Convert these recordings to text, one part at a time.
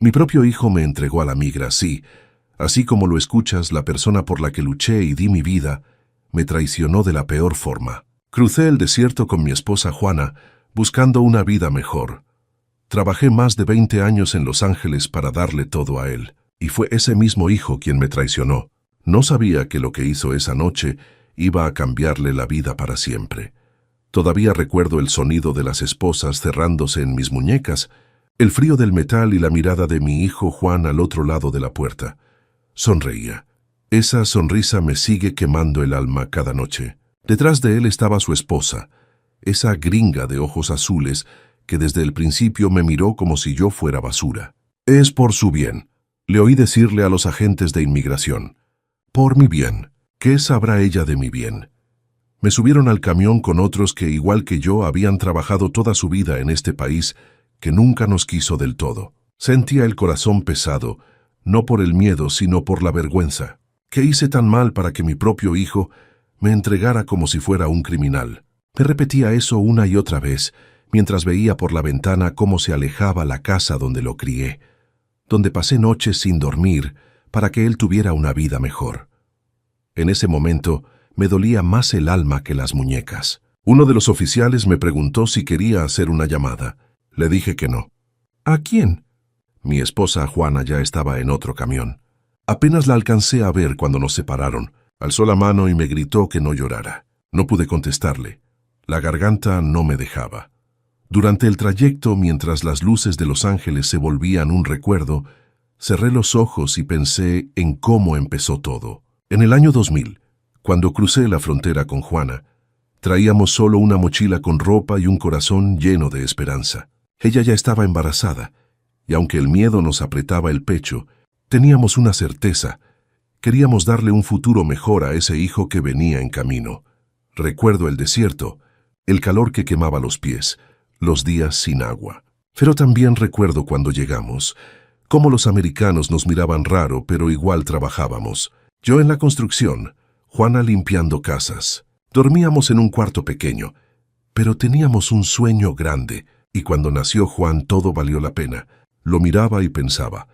Mi propio hijo me entregó a la migra, sí. Así como lo escuchas, la persona por la que luché y di mi vida me traicionó de la peor forma. Crucé el desierto con mi esposa Juana, buscando una vida mejor. Trabajé más de 20 años en Los Ángeles para darle todo a él, y fue ese mismo hijo quien me traicionó. No sabía que lo que hizo esa noche iba a cambiarle la vida para siempre. Todavía recuerdo el sonido de las esposas cerrándose en mis muñecas, el frío del metal y la mirada de mi hijo Juan al otro lado de la puerta. Sonreía. Esa sonrisa me sigue quemando el alma cada noche. Detrás de él estaba su esposa, esa gringa de ojos azules que desde el principio me miró como si yo fuera basura. Es por su bien, le oí decirle a los agentes de inmigración. Por mi bien. ¿Qué sabrá ella de mi bien? Me subieron al camión con otros que, igual que yo, habían trabajado toda su vida en este país que nunca nos quiso del todo. Sentía el corazón pesado, no por el miedo, sino por la vergüenza. ¿Qué hice tan mal para que mi propio hijo me entregara como si fuera un criminal? Me repetía eso una y otra vez, mientras veía por la ventana cómo se alejaba la casa donde lo crié, donde pasé noches sin dormir para que él tuviera una vida mejor. En ese momento me dolía más el alma que las muñecas. Uno de los oficiales me preguntó si quería hacer una llamada. Le dije que no. ¿A quién? Mi esposa Juana ya estaba en otro camión. Apenas la alcancé a ver cuando nos separaron. Alzó la mano y me gritó que no llorara. No pude contestarle. La garganta no me dejaba. Durante el trayecto, mientras las luces de Los Ángeles se volvían un recuerdo, cerré los ojos y pensé en cómo empezó todo. En el año 2000, cuando crucé la frontera con Juana, traíamos solo una mochila con ropa y un corazón lleno de esperanza. Ella ya estaba embarazada, y aunque el miedo nos apretaba el pecho, teníamos una certeza. Queríamos darle un futuro mejor a ese hijo que venía en camino. Recuerdo el desierto, el calor que quemaba los pies, los días sin agua. Pero también recuerdo cuando llegamos, cómo los americanos nos miraban raro, pero igual trabajábamos. Yo en la construcción, Juana limpiando casas. Dormíamos en un cuarto pequeño, pero teníamos un sueño grande, y cuando nació Juan todo valió la pena. Lo miraba y pensaba,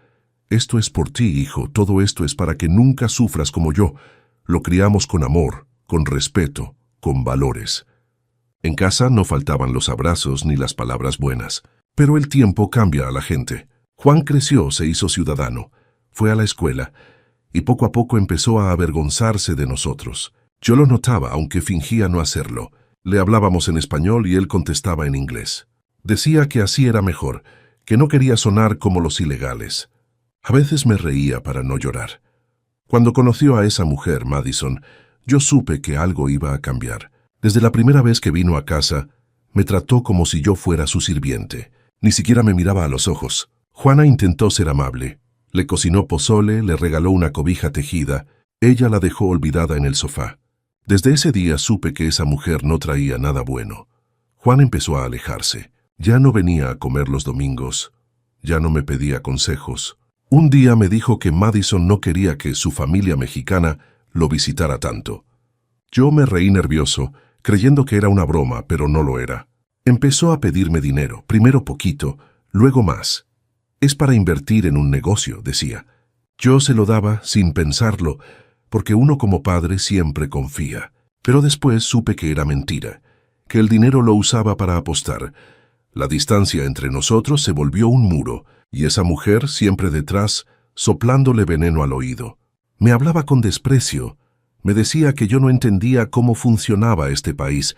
esto es por ti, hijo, todo esto es para que nunca sufras como yo. Lo criamos con amor, con respeto, con valores. En casa no faltaban los abrazos ni las palabras buenas, pero el tiempo cambia a la gente. Juan creció, se hizo ciudadano, fue a la escuela, y poco a poco empezó a avergonzarse de nosotros. Yo lo notaba, aunque fingía no hacerlo. Le hablábamos en español y él contestaba en inglés. Decía que así era mejor, que no quería sonar como los ilegales. A veces me reía para no llorar. Cuando conoció a esa mujer, Madison, yo supe que algo iba a cambiar. Desde la primera vez que vino a casa, me trató como si yo fuera su sirviente. Ni siquiera me miraba a los ojos. Juana intentó ser amable. Le cocinó pozole, le regaló una cobija tejida. Ella la dejó olvidada en el sofá. Desde ese día supe que esa mujer no traía nada bueno. Juan empezó a alejarse. Ya no venía a comer los domingos. Ya no me pedía consejos. Un día me dijo que Madison no quería que su familia mexicana lo visitara tanto. Yo me reí nervioso, creyendo que era una broma, pero no lo era. Empezó a pedirme dinero, primero poquito, luego más. Es para invertir en un negocio, decía. Yo se lo daba sin pensarlo, porque uno como padre siempre confía. Pero después supe que era mentira, que el dinero lo usaba para apostar. La distancia entre nosotros se volvió un muro, y esa mujer siempre detrás, soplándole veneno al oído. Me hablaba con desprecio. Me decía que yo no entendía cómo funcionaba este país.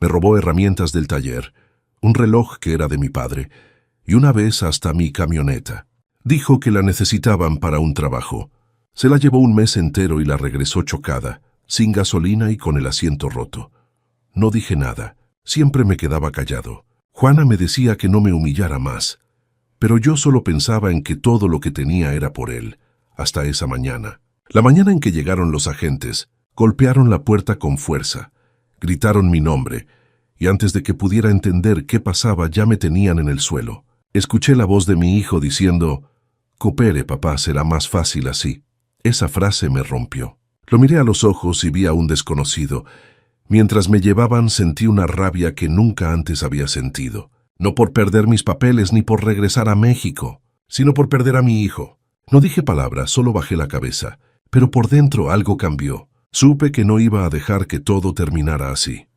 Me robó herramientas del taller, un reloj que era de mi padre, y una vez hasta mi camioneta. Dijo que la necesitaban para un trabajo. Se la llevó un mes entero y la regresó chocada, sin gasolina y con el asiento roto. No dije nada, siempre me quedaba callado. Juana me decía que no me humillara más, pero yo solo pensaba en que todo lo que tenía era por él, hasta esa mañana. La mañana en que llegaron los agentes, golpearon la puerta con fuerza, gritaron mi nombre, y antes de que pudiera entender qué pasaba ya me tenían en el suelo. Escuché la voz de mi hijo diciendo, «Coopere, papá, será más fácil así». Esa frase me rompió. Lo miré a los ojos y vi a un desconocido. Mientras me llevaban sentí una rabia que nunca antes había sentido. No por perder mis papeles ni por regresar a México. sino por perder a mi hijo. No dije palabra, solo bajé la cabeza, pero por dentro algo cambió. Supe que no iba a dejar que todo terminara así.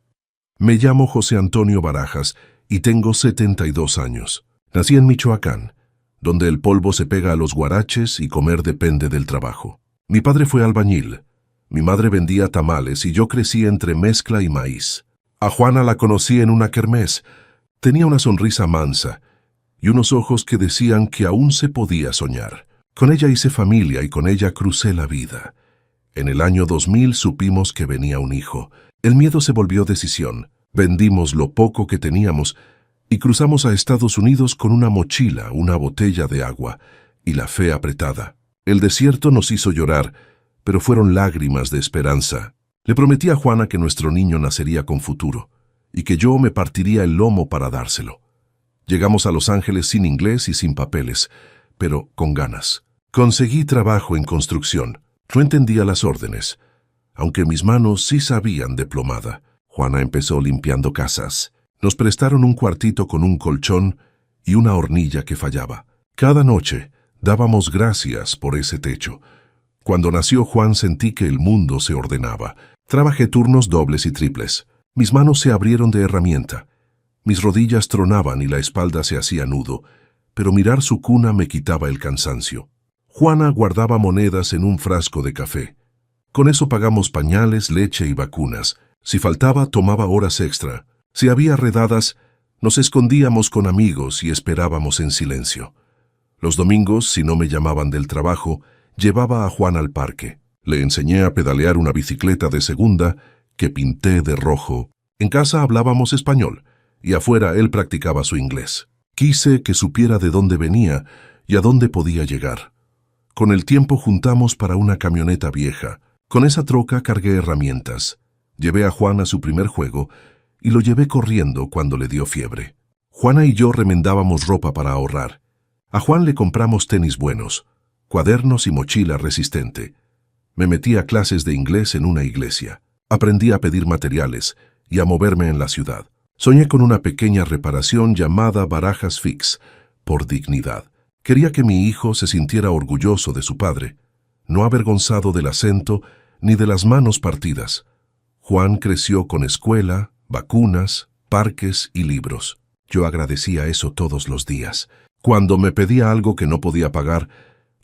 Me llamo José Antonio Barajas y tengo 72 años. Nací en Michoacán, donde el polvo se pega a los guaraches y comer depende del trabajo. Mi padre fue albañil, mi madre vendía tamales y yo crecí entre mezcla y maíz. A Juana la conocí en una kermés. Tenía una sonrisa mansa y unos ojos que decían que aún se podía soñar. Con ella hice familia y con ella crucé la vida. En el año 2000 supimos que venía un hijo. El miedo se volvió decisión. Vendimos lo poco que teníamos y cruzamos a Estados Unidos con una mochila, una botella de agua y la fe apretada. El desierto nos hizo llorar, pero fueron lágrimas de esperanza. Le prometí a Juana que nuestro niño nacería con futuro y que yo me partiría el lomo para dárselo. Llegamos a Los Ángeles sin inglés y sin papeles, pero con ganas. Conseguí trabajo en construcción. No entendía las órdenes, aunque mis manos sí sabían de plomada. Juana empezó limpiando casas. Nos prestaron un cuartito con un colchón y una hornilla que fallaba. Cada noche dábamos gracias por ese techo. Cuando nació Juan sentí que el mundo se ordenaba. Trabajé turnos dobles y triples. Mis manos se abrieron de herramienta. Mis rodillas tronaban y la espalda se hacía nudo, pero mirar su cuna me quitaba el cansancio. Juana guardaba monedas en un frasco de café. Con eso pagamos pañales, leche y vacunas. Si faltaba, tomaba horas extra. Si había redadas, nos escondíamos con amigos y esperábamos en silencio. Los domingos, si no me llamaban del trabajo, llevaba a Juan al parque. Le enseñé a pedalear una bicicleta de segunda que pinté de rojo. En casa hablábamos español y afuera él practicaba su inglés. Quise que supiera de dónde venía y a dónde podía llegar. Con el tiempo juntamos para una camioneta vieja. Con esa troca cargué herramientas. Llevé a Juan a su primer juego y lo llevé corriendo cuando le dio fiebre. Juana y yo remendábamos ropa para ahorrar. A Juan le compramos tenis buenos, cuadernos y mochila resistente. Me metí a clases de inglés en una iglesia. Aprendí a pedir materiales y a moverme en la ciudad. Soñé con una pequeña reparación llamada Barajas Fix, por dignidad. Quería que mi hijo se sintiera orgulloso de su padre, no avergonzado del acento ni de las manos partidas. Juan creció con escuela, vacunas, parques y libros. Yo agradecía eso todos los días. Cuando me pedía algo que no podía pagar,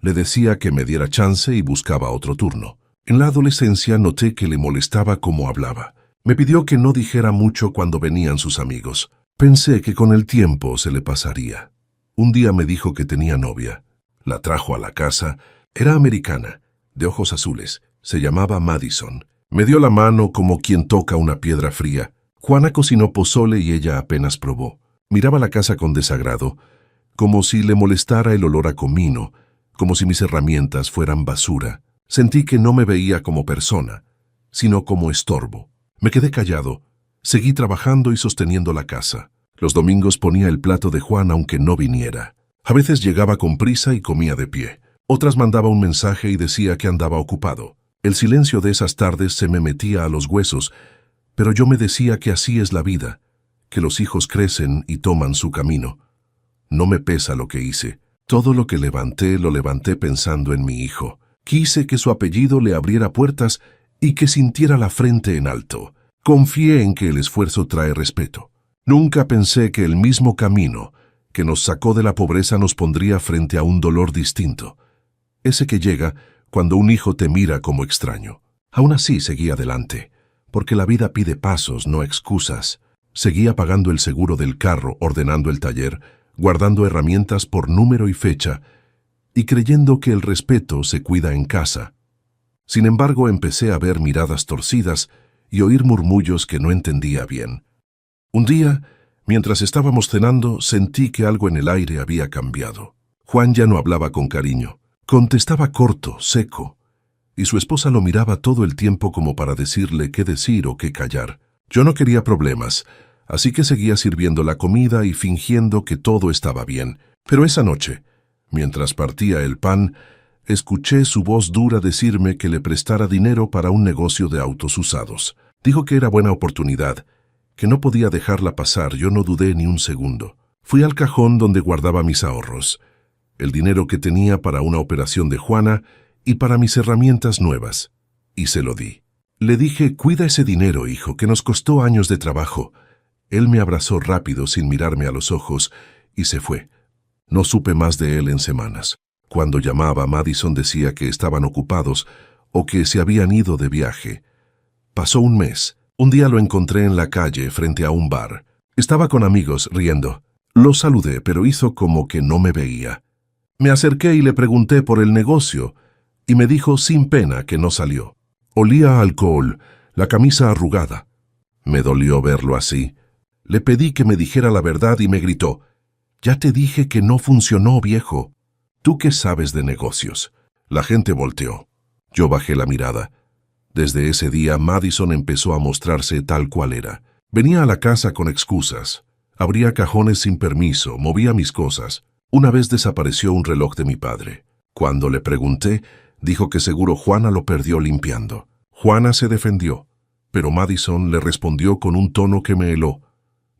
le decía que me diera chance y buscaba otro turno. En la adolescencia noté que le molestaba cómo hablaba. Me pidió que no dijera mucho cuando venían sus amigos. Pensé que con el tiempo se le pasaría. Un día me dijo que tenía novia. La trajo a la casa. Era americana, de ojos azules. Se llamaba Madison. Me dio la mano como quien toca una piedra fría. Juana cocinó pozole y ella apenas probó. Miraba la casa con desagrado, como si le molestara el olor a comino, como si mis herramientas fueran basura. Sentí que no me veía como persona, sino como estorbo. Me quedé callado. Seguí trabajando y sosteniendo la casa. Los domingos ponía el plato de Juan aunque no viniera. A veces llegaba con prisa y comía de pie. Otras mandaba un mensaje y decía que andaba ocupado. El silencio de esas tardes se me metía a los huesos, pero yo me decía que así es la vida, que los hijos crecen y toman su camino. No me pesa lo que hice. Todo lo que levanté, lo levanté pensando en mi hijo. Quise que su apellido le abriera puertas y que sintiera la frente en alto. Confié en que el esfuerzo trae respeto. Nunca pensé que el mismo camino que nos sacó de la pobreza nos pondría frente a un dolor distinto. Ese que llega cuando un hijo te mira como extraño. Aún así seguí adelante, porque la vida pide pasos, no excusas. Seguía pagando el seguro del carro, ordenando el taller, guardando herramientas por número y fecha, y creyendo que el respeto se cuida en casa. Sin embargo, empecé a ver miradas torcidas y oír murmullos que no entendía bien. Un día, mientras estábamos cenando, sentí que algo en el aire había cambiado. Juan ya no hablaba con cariño. Contestaba corto, seco, y su esposa lo miraba todo el tiempo como para decirle qué decir o qué callar. Yo no quería problemas, así que seguía sirviendo la comida y fingiendo que todo estaba bien. Pero esa noche, mientras partía el pan, escuché su voz dura decirme que le prestara dinero para un negocio de autos usados. Dijo que era buena oportunidad, que no podía dejarla pasar. Yo no dudé ni un segundo. Fui al cajón donde guardaba mis ahorros. el dinero que tenía para una operación de Juana y para mis herramientas nuevas, y se lo di. Le dije, cuida ese dinero, hijo, que nos costó años de trabajo. Él me abrazó rápido sin mirarme a los ojos y se fue. No supe más de él en semanas. Cuando llamaba, Madison decía que estaban ocupados o que se habían ido de viaje. Pasó un mes. Un día lo encontré en la calle frente a un bar. Estaba con amigos, riendo. Lo saludé, pero hizo como que no me veía. Me acerqué y le pregunté por el negocio, y me dijo sin pena que no salió. Olía a alcohol, la camisa arrugada. Me dolió verlo así. Le pedí que me dijera la verdad y me gritó, «Ya te dije que no funcionó, viejo. ¿Tú qué sabes de negocios?» La gente volteó. Yo bajé la mirada. Desde ese día, Madison empezó a mostrarse tal cual era. Venía a la casa con excusas. Abría cajones sin permiso, movía mis cosas. Una vez desapareció un reloj de mi padre. Cuando le pregunté, dijo que seguro Juana lo perdió limpiando. Juana se defendió, pero Madison le respondió con un tono que me heló.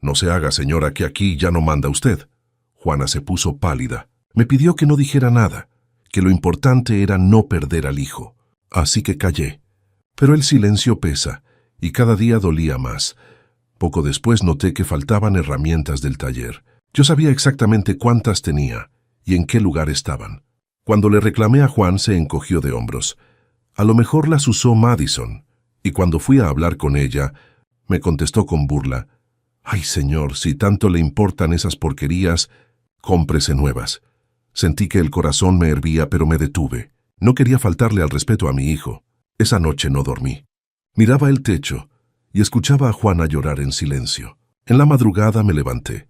«No se haga, señora, que aquí ya no manda usted». Juana se puso pálida. Me pidió que no dijera nada, que lo importante era no perder al hijo. Así que callé. Pero el silencio pesa, y cada día dolía más. Poco después noté que faltaban herramientas del taller. Yo sabía exactamente cuántas tenía y en qué lugar estaban. Cuando le reclamé a Juan, se encogió de hombros. A lo mejor las usó Madison, y cuando fui a hablar con ella, me contestó con burla, «Ay, señor, si tanto le importan esas porquerías, cómprese nuevas». Sentí que el corazón me hervía, pero me detuve. No quería faltarle al respeto a mi hijo. Esa noche no dormí. Miraba el techo y escuchaba a Juana llorar en silencio. En la madrugada me levanté.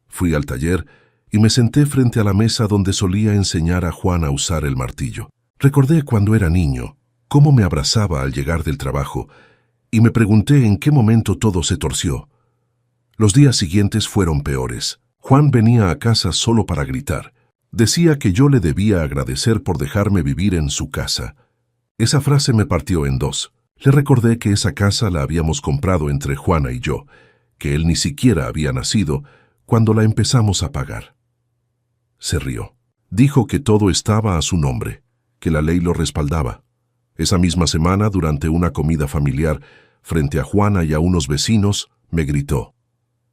Fui al taller y me senté frente a la mesa donde solía enseñar a Juan a usar el martillo. Recordé cuando era niño, cómo me abrazaba al llegar del trabajo, y me pregunté en qué momento todo se torció. Los días siguientes fueron peores. Juan venía a casa solo para gritar. Decía que yo le debía agradecer por dejarme vivir en su casa. Esa frase me partió en dos. Le recordé que esa casa la habíamos comprado entre Juana y yo, que él ni siquiera había nacido cuando la empezamos a pagar. Se rió. Dijo que todo estaba a su nombre, que la ley lo respaldaba. Esa misma semana, durante una comida familiar, frente a Juana y a unos vecinos, me gritó,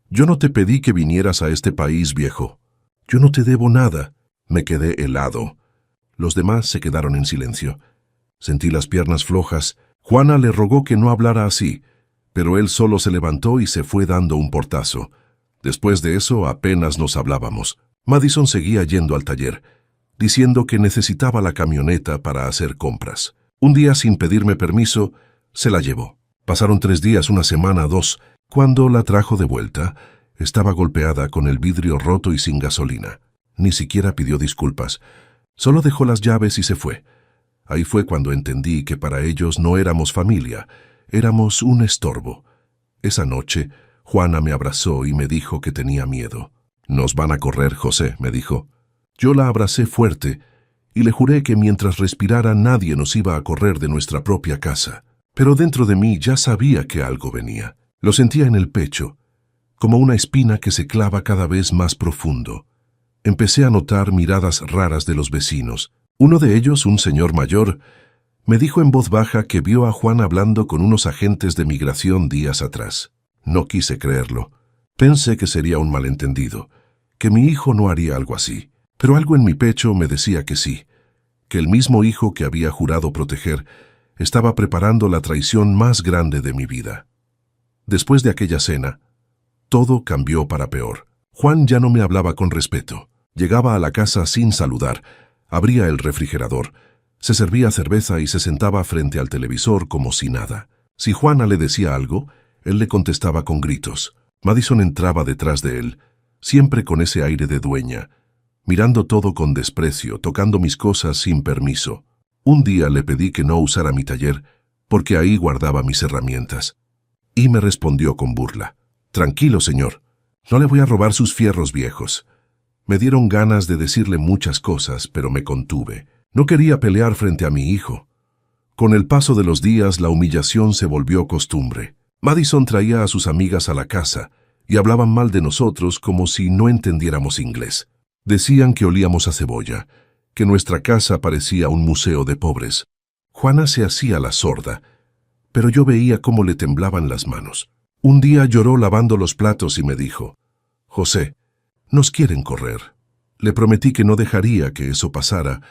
«Yo no te pedí que vinieras a este país, viejo. Yo no te debo nada». Me quedé helado. Los demás se quedaron en silencio. Sentí las piernas flojas. Juana le rogó que no hablara así, pero él solo se levantó y se fue dando un portazo. Después de eso apenas nos hablábamos. Madison seguía yendo al taller, diciendo que necesitaba la camioneta para hacer compras. Un día, sin pedirme permiso, se la llevó. Pasaron 3 días, una semana, 2. Cuando la trajo de vuelta, estaba golpeada con el vidrio roto y sin gasolina. Ni siquiera pidió disculpas. Solo dejó las llaves y se fue. Ahí fue cuando entendí que para ellos no éramos familia, éramos un estorbo. Esa noche, Juana me abrazó y me dijo que tenía miedo. «Nos van a correr, José», me dijo. Yo la abracé fuerte y le juré que mientras respirara nadie nos iba a correr de nuestra propia casa. Pero dentro de mí ya sabía que algo venía. Lo sentía en el pecho, como una espina que se clava cada vez más profundo. Empecé a notar miradas raras de los vecinos. Uno de ellos, un señor mayor, me dijo en voz baja que vio a Juan hablando con unos agentes de migración días atrás. No quise creerlo. Pensé que sería un malentendido, que mi hijo no haría algo así. Pero algo en mi pecho me decía que sí, que el mismo hijo que había jurado proteger estaba preparando la traición más grande de mi vida. Después de aquella cena, todo cambió para peor. Juan ya no me hablaba con respeto. Llegaba a la casa sin saludar, abría el refrigerador, se servía cerveza y se sentaba frente al televisor como si nada. Si Juana le decía algo, él le contestaba con gritos. Madison entraba detrás de él, siempre con ese aire de dueña, mirando todo con desprecio, tocando mis cosas sin permiso. Un día le pedí que no usara mi taller, porque ahí guardaba mis herramientas. Y me respondió con burla. «Tranquilo, señor, no le voy a robar sus fierros viejos». Me dieron ganas de decirle muchas cosas, pero me contuve. No quería pelear frente a mi hijo. Con el paso de los días, la humillación se volvió costumbre. Madison traía a sus amigas a la casa y hablaban mal de nosotros como si no entendiéramos inglés. Decían que olíamos a cebolla, que nuestra casa parecía un museo de pobres. Juana se hacía la sorda, pero yo veía cómo le temblaban las manos. Un día lloró lavando los platos y me dijo: «José, nos quieren correr». Le prometí que no dejaría que eso pasara,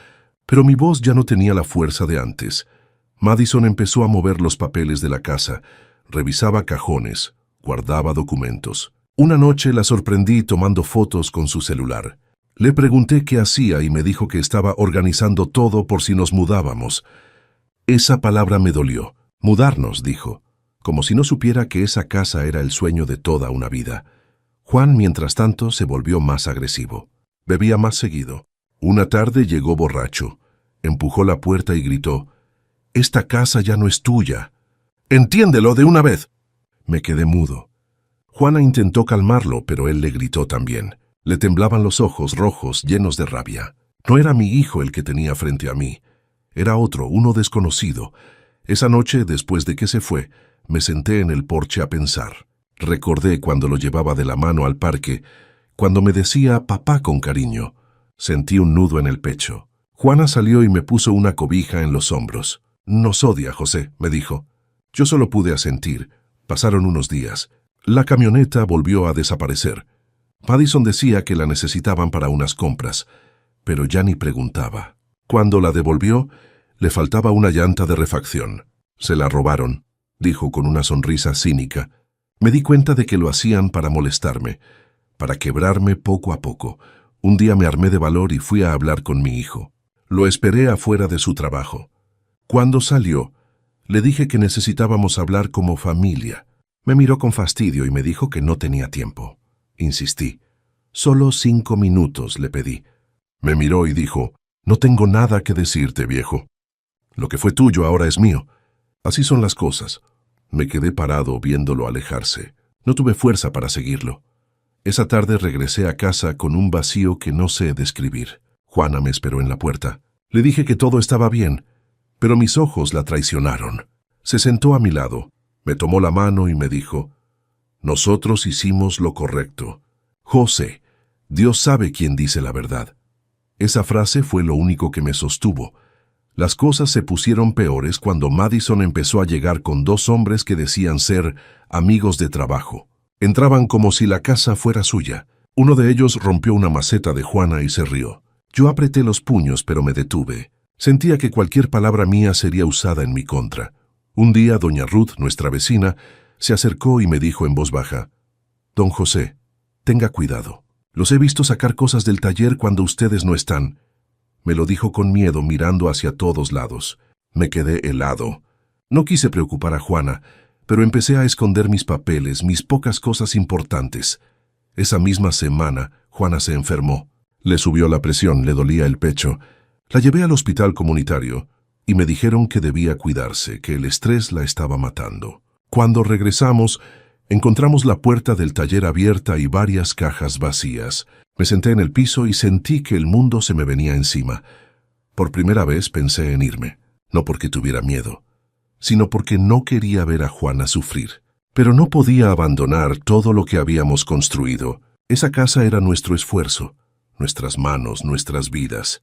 pero mi voz ya no tenía la fuerza de antes. Madison empezó a mover los papeles de la casa, revisaba cajones, guardaba documentos. Una noche la sorprendí tomando fotos con su celular. Le pregunté qué hacía y me dijo que estaba organizando todo por si nos mudábamos. Esa palabra me dolió. Mudarnos, dijo, como si no supiera que esa casa era el sueño de toda una vida. Juan, mientras tanto, se volvió más agresivo. Bebía más seguido. Una tarde llegó borracho, empujó la puerta y gritó: «Esta casa ya no es tuya. ¡Entiéndelo de una vez!». Me quedé mudo. Juana intentó calmarlo, pero él le gritó también. Le temblaban los ojos rojos, llenos de rabia. No era mi hijo el que tenía frente a mí. Era otro, uno desconocido. Esa noche, después de que se fue, me senté en el porche a pensar. Recordé cuando lo llevaba de la mano al parque, cuando me decía «papá» con cariño. Sentí un nudo en el pecho. Juana salió y me puso una cobija en los hombros. «Nos odia, José», me dijo. Yo solo pude asentir. Pasaron unos días. La camioneta volvió a desaparecer. Madison decía que la necesitaban para unas compras, pero ya ni preguntaba. Cuando la devolvió, le faltaba una llanta de refacción. «Se la robaron», dijo con una sonrisa cínica. Me di cuenta de que lo hacían para molestarme, para quebrarme poco a poco. Un día me armé de valor y fui a hablar con mi hijo. Lo esperé afuera de su trabajo. Cuando salió, le dije que necesitábamos hablar como familia. Me miró con fastidio y me dijo que no tenía tiempo. Insistí. «Solo 5 minutos», le pedí. Me miró y dijo: «No tengo nada que decirte, viejo. Lo que fue tuyo ahora es mío. Así son las cosas». Me quedé parado viéndolo alejarse. No tuve fuerza para seguirlo. Esa tarde regresé a casa con un vacío que no sé describir. Juana me esperó en la puerta. Le dije que todo estaba bien, pero mis ojos la traicionaron. Se sentó a mi lado, me tomó la mano y me dijo: «Nosotros hicimos lo correcto. José, Dios sabe quién dice la verdad». Esa frase fue lo único que me sostuvo. Las cosas se pusieron peores cuando Madison empezó a llegar con 2 hombres que decían ser amigos de trabajo. Entraban como si la casa fuera suya. Uno de ellos rompió una maceta de Juana y se rió. Yo apreté los puños, pero me detuve. Sentía que cualquier palabra mía sería usada en mi contra. Un día, doña Ruth, nuestra vecina, se acercó y me dijo en voz baja: «Don José, tenga cuidado. Los he visto sacar cosas del taller cuando ustedes no están». Me lo dijo con miedo, mirando hacia todos lados. Me quedé helado. No quise preocupar a Juana, pero empecé a esconder mis papeles, mis pocas cosas importantes. Esa misma semana, Juana se enfermó. Le subió la presión, le dolía el pecho. La llevé al hospital comunitario y me dijeron que debía cuidarse, que el estrés la estaba matando. Cuando regresamos, encontramos la puerta del taller abierta y varias cajas vacías. Me senté en el piso y sentí que el mundo se me venía encima. Por primera vez pensé en irme, no porque tuviera miedo, sino porque no quería ver a Juana sufrir. Pero no podía abandonar todo lo que habíamos construido. Esa casa era nuestro esfuerzo, nuestras manos, nuestras vidas.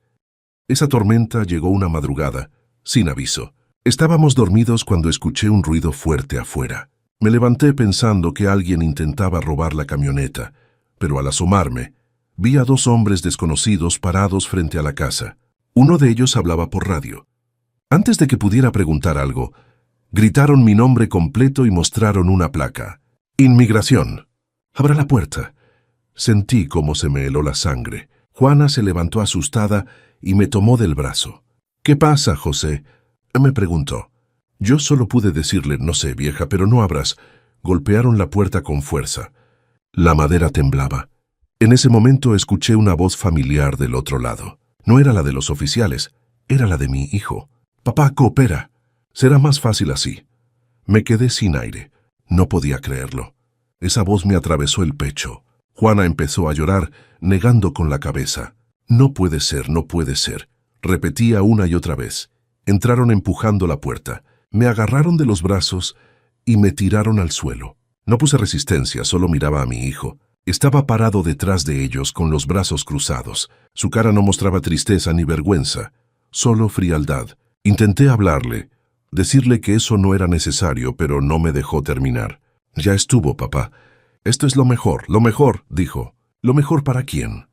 Esa tormenta llegó una madrugada, sin aviso. Estábamos dormidos cuando escuché un ruido fuerte afuera. Me levanté pensando que alguien intentaba robar la camioneta, pero al asomarme, vi a 2 hombres desconocidos parados frente a la casa. Uno de ellos hablaba por radio. Antes de que pudiera preguntar algo, gritaron mi nombre completo y mostraron una placa. «Inmigración». «Abra la puerta». Sentí cómo se me heló la sangre. Juana se levantó asustada y me tomó del brazo. «¿Qué pasa, José?», me preguntó. Yo solo pude decirle: «No sé, vieja, pero no abras». Golpearon la puerta con fuerza. La madera temblaba. En ese momento escuché una voz familiar del otro lado. No era la de los oficiales, era la de mi hijo. «Papá, coopera. Será más fácil así». Me quedé sin aire. No podía creerlo. Esa voz me atravesó el pecho. Juana empezó a llorar, negando con la cabeza. «No puede ser, no puede ser», repetía una y otra vez. Entraron empujando la puerta. Me agarraron de los brazos y me tiraron al suelo. No puse resistencia, solo miraba a mi hijo. Estaba parado detrás de ellos con los brazos cruzados. Su cara no mostraba tristeza ni vergüenza, solo frialdad. Intenté hablarle, decirle que eso no era necesario, pero no me dejó terminar. «Ya estuvo, papá. Esto es lo mejor, dijo. ¿Lo mejor para quién?»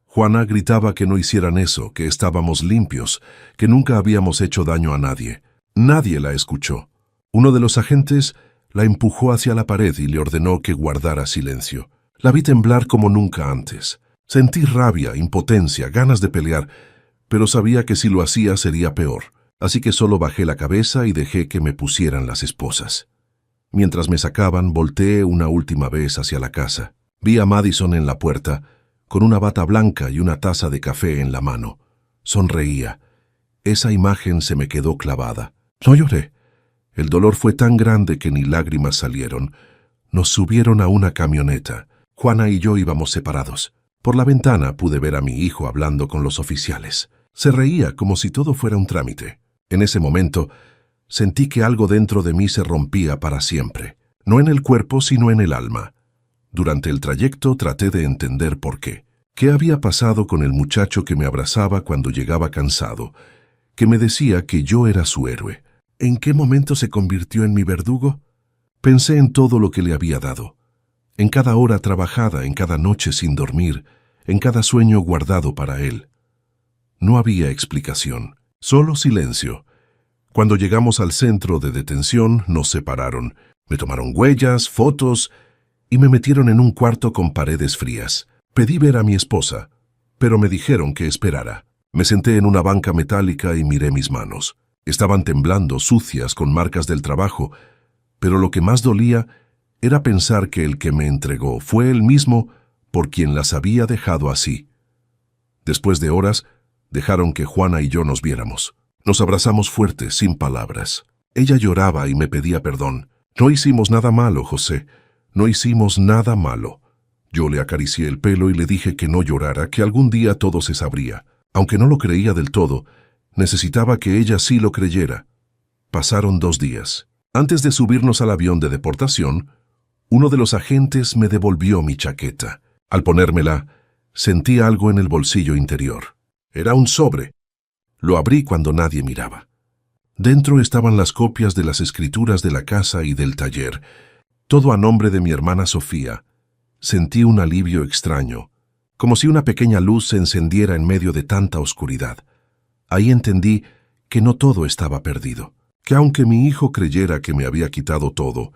Juana gritaba que no hicieran eso, que estábamos limpios, que nunca habíamos hecho daño a nadie. Nadie la escuchó. Uno de los agentes la empujó hacia la pared y le ordenó que guardara silencio. La vi temblar como nunca antes. Sentí rabia, impotencia, ganas de pelear, pero sabía que si lo hacía sería peor. Así que solo bajé la cabeza y dejé que me pusieran las esposas. Mientras me sacaban, volteé una última vez hacia la casa. Vi a Madison en la puerta, con una bata blanca y una taza de café en la mano. Sonreía. Esa imagen se me quedó clavada. No lloré. El dolor fue tan grande que ni lágrimas salieron. Nos subieron a una camioneta. Juana y yo íbamos separados. Por la ventana pude ver a mi hijo hablando con los oficiales. Se reía como si todo fuera un trámite. En ese momento, sentí que algo dentro de mí se rompía para siempre. No en el cuerpo, sino en el alma. Durante el trayecto traté de entender por qué. ¿Qué había pasado con el muchacho que me abrazaba cuando llegaba cansado, que me decía que yo era su héroe? ¿En qué momento se convirtió en mi verdugo? Pensé en todo lo que le había dado. En cada hora trabajada, en cada noche sin dormir, en cada sueño guardado para él. No había explicación, solo silencio. Cuando llegamos al centro de detención, nos separaron. Me tomaron huellas, fotos y me metieron en un cuarto con paredes frías. Pedí ver a mi esposa, pero me dijeron que esperara. Me senté en una banca metálica y miré mis manos. Estaban temblando, sucias, con marcas del trabajo, pero lo que más dolía era pensar que el que me entregó fue él mismo por quien las había dejado así. Después de horas, dejaron que Juana y yo nos viéramos. Nos abrazamos fuertes, sin palabras. Ella lloraba y me pedía perdón. No hicimos nada malo, José. No hicimos nada malo. Yo le acaricié el pelo y le dije que no llorara, que algún día todo se sabría. Aunque no lo creía del todo, necesitaba que ella sí lo creyera. Pasaron 2 días. Antes de subirnos al avión de deportación, uno de los agentes me devolvió mi chaqueta. Al ponérmela, sentí algo en el bolsillo interior. Era un sobre. Lo abrí cuando nadie miraba. Dentro estaban las copias de las escrituras de la casa y del taller, todo a nombre de mi hermana Sofía. Sentí un alivio extraño, como si una pequeña luz se encendiera en medio de tanta oscuridad. Ahí entendí que no todo estaba perdido, que aunque mi hijo creyera que me había quitado todo,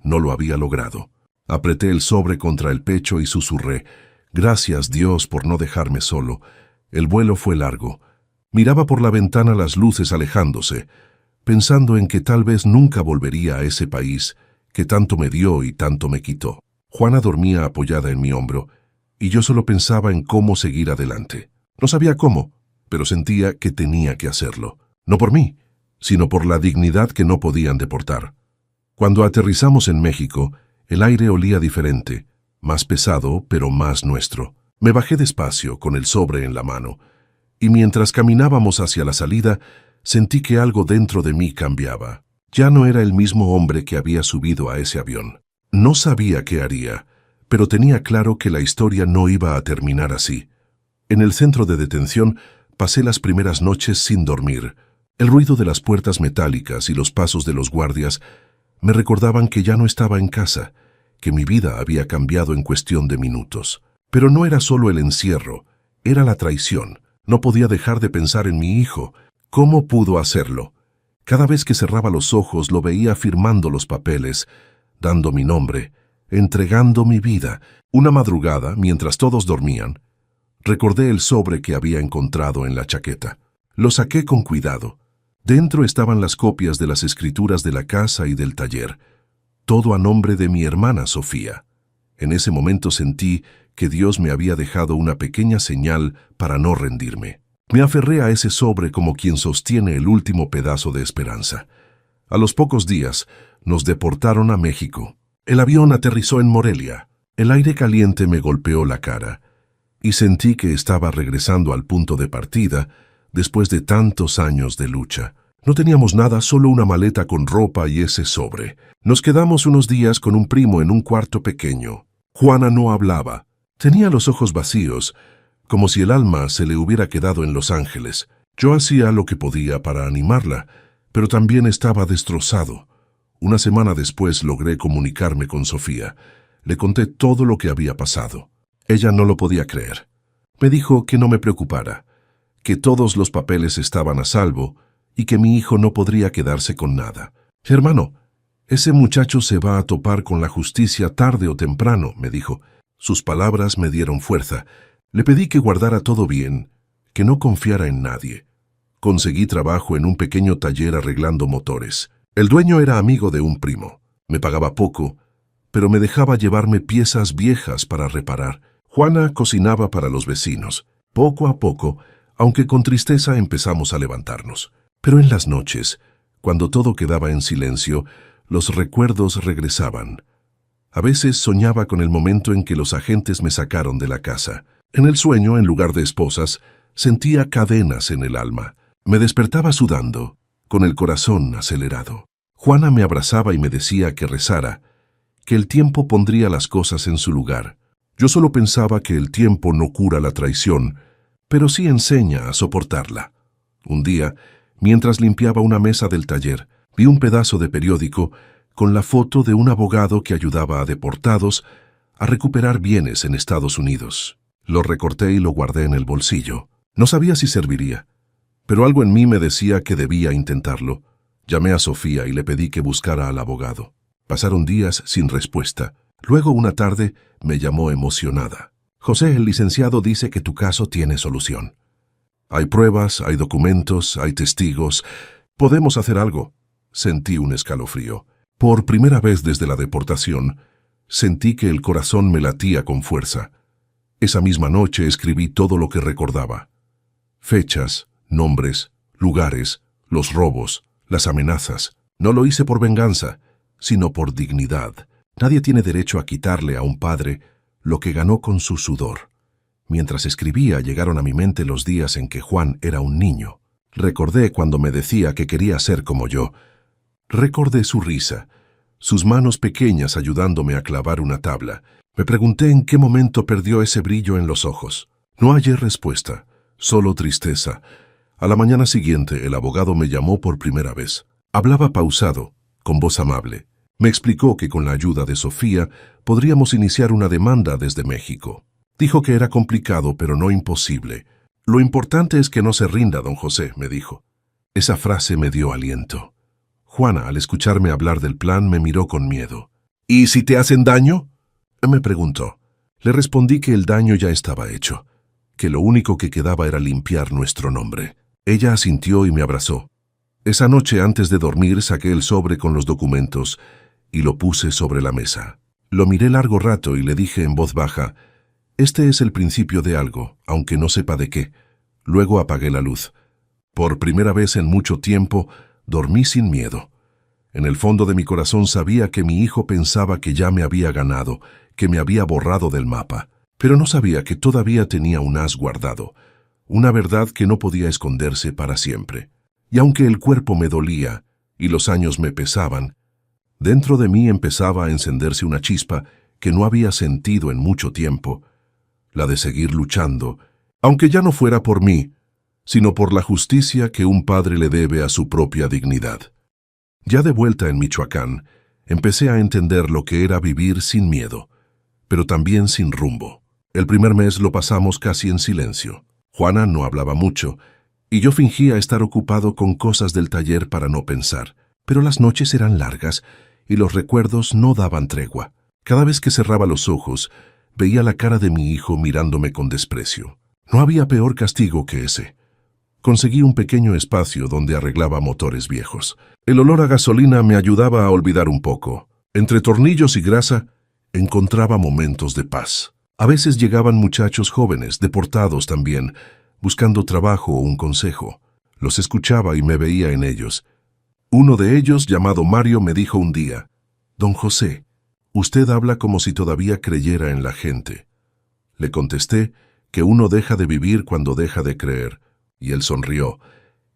no lo había logrado. Apreté el sobre contra el pecho y susurré: «Gracias, Dios, por no dejarme solo». El vuelo fue largo. Miraba por la ventana las luces alejándose, pensando en que tal vez nunca volvería a ese país que tanto me dio y tanto me quitó. Juana dormía apoyada en mi hombro, y yo solo pensaba en cómo seguir adelante. No sabía cómo, pero sentía que tenía que hacerlo. No por mí, sino por la dignidad que no podían deportar. Cuando aterrizamos en México, el aire olía diferente, más pesado, pero más nuestro. Me bajé despacio, con el sobre en la mano, y mientras caminábamos hacia la salida, sentí que algo dentro de mí cambiaba. Ya no era el mismo hombre que había subido a ese avión. No sabía qué haría, pero tenía claro que la historia no iba a terminar así. En el centro de detención pasé las primeras noches sin dormir. El ruido de las puertas metálicas y los pasos de los guardias me recordaban que ya no estaba en casa, que mi vida había cambiado en cuestión de minutos. Pero no era solo el encierro, era la traición. No podía dejar de pensar en mi hijo. ¿Cómo pudo hacerlo? Cada vez que cerraba los ojos lo veía firmando los papeles, dando mi nombre, entregando mi vida. Una madrugada, mientras todos dormían, recordé el sobre que había encontrado en la chaqueta. Lo saqué con cuidado. Dentro estaban las copias de las escrituras de la casa y del taller, todo a nombre de mi hermana Sofía. En ese momento sentí que Dios me había dejado una pequeña señal para no rendirme. Me aferré a ese sobre como quien sostiene el último pedazo de esperanza. A los pocos días, nos deportaron a México. El avión aterrizó en Morelia. El aire caliente me golpeó la cara, y sentí que estaba regresando al punto de partida después de tantos años de lucha. No teníamos nada, solo una maleta con ropa y ese sobre. Nos quedamos unos días con un primo en un cuarto pequeño. Juana no hablaba. Tenía los ojos vacíos, como si el alma se le hubiera quedado en Los Ángeles. Yo hacía lo que podía para animarla, pero también estaba destrozado. Una semana después logré comunicarme con Sofía. Le conté todo lo que había pasado. Ella no lo podía creer. Me dijo que no me preocupara, que todos los papeles estaban a salvo y que mi hijo no podría quedarse con nada. Hermano, ese muchacho se va a topar con la justicia tarde o temprano, me dijo. Sus palabras me dieron fuerza. Le pedí que guardara todo bien, que no confiara en nadie. Conseguí trabajo en un pequeño taller arreglando motores. El dueño era amigo de un primo. Me pagaba poco, pero me dejaba llevarme piezas viejas para reparar. Juana cocinaba para los vecinos. Poco a poco, aunque con tristeza, empezamos a levantarnos. Pero en las noches, cuando todo quedaba en silencio, los recuerdos regresaban. A veces soñaba con el momento en que los agentes me sacaron de la casa. En el sueño, en lugar de esposas, sentía cadenas en el alma. Me despertaba sudando, con el corazón acelerado. Juana me abrazaba y me decía que rezara, que el tiempo pondría las cosas en su lugar. Yo solo pensaba que el tiempo no cura la traición, pero sí enseña a soportarla. Un día, mientras limpiaba una mesa del taller, vi un pedazo de periódico con la foto de un abogado que ayudaba a deportados a recuperar bienes en Estados Unidos. Lo recorté y lo guardé en el bolsillo. No sabía si serviría, pero algo en mí me decía que debía intentarlo. Llamé a Sofía y le pedí que buscara al abogado. Pasaron días sin respuesta. Luego, una tarde, me llamó emocionada. José, el licenciado dice que tu caso tiene solución. Hay pruebas, hay documentos, hay testigos. Podemos hacer algo. Sentí un escalofrío. Por primera vez desde la deportación, sentí que el corazón me latía con fuerza. Esa misma noche escribí todo lo que recordaba. Fechas, nombres, lugares, los robos, las amenazas. No lo hice por venganza, sino por dignidad. Nadie tiene derecho a quitarle a un padre lo que ganó con su sudor. Mientras escribía, llegaron a mi mente los días en que Juan era un niño. Recordé cuando me decía que quería ser como yo. Recordé su risa, sus manos pequeñas ayudándome a clavar una tabla. Me pregunté en qué momento perdió ese brillo en los ojos. No hallé respuesta, solo tristeza. A la mañana siguiente, el abogado me llamó por primera vez. Hablaba pausado, con voz amable. Me explicó que con la ayuda de Sofía podríamos iniciar una demanda desde México. Dijo que era complicado, pero no imposible. Lo importante es que no se rinda, don José, me dijo. Esa frase me dio aliento. Juana, al escucharme hablar del plan, me miró con miedo. ¿Y si te hacen daño?, me preguntó. Le respondí que el daño ya estaba hecho, que lo único que quedaba era limpiar nuestro nombre. Ella asintió y me abrazó. Esa noche, antes de dormir, saqué el sobre con los documentos y lo puse sobre la mesa. Lo miré largo rato y le dije en voz baja, «Este es el principio de algo, aunque no sepa de qué». Luego apagué la luz. Por primera vez en mucho tiempo, dormí sin miedo. En el fondo de mi corazón sabía que mi hijo pensaba que ya me había ganado, que me había borrado del mapa, pero no sabía que todavía tenía un as guardado, una verdad que no podía esconderse para siempre. Y aunque el cuerpo me dolía y los años me pesaban, dentro de mí empezaba a encenderse una chispa que no había sentido en mucho tiempo, la de seguir luchando, aunque ya no fuera por mí, sino por la justicia que un padre le debe a su propia dignidad. Ya de vuelta en Michoacán, empecé a entender lo que era vivir sin miedo, pero también sin rumbo. El primer mes lo pasamos casi en silencio. Juana no hablaba mucho, y yo fingía estar ocupado con cosas del taller para no pensar, pero las noches eran largas y los recuerdos no daban tregua. Cada vez que cerraba los ojos, veía la cara de mi hijo mirándome con desprecio. No había peor castigo que ese. Conseguí un pequeño espacio donde arreglaba motores viejos. El olor a gasolina me ayudaba a olvidar un poco. Entre tornillos y grasa, encontraba momentos de paz. A veces llegaban muchachos jóvenes, deportados también, buscando trabajo o un consejo. Los escuchaba y me veía en ellos. Uno de ellos, llamado Mario, me dijo un día, «Don José, usted habla como si todavía creyera en la gente». Le contesté que uno deja de vivir cuando deja de creer, y él sonrió.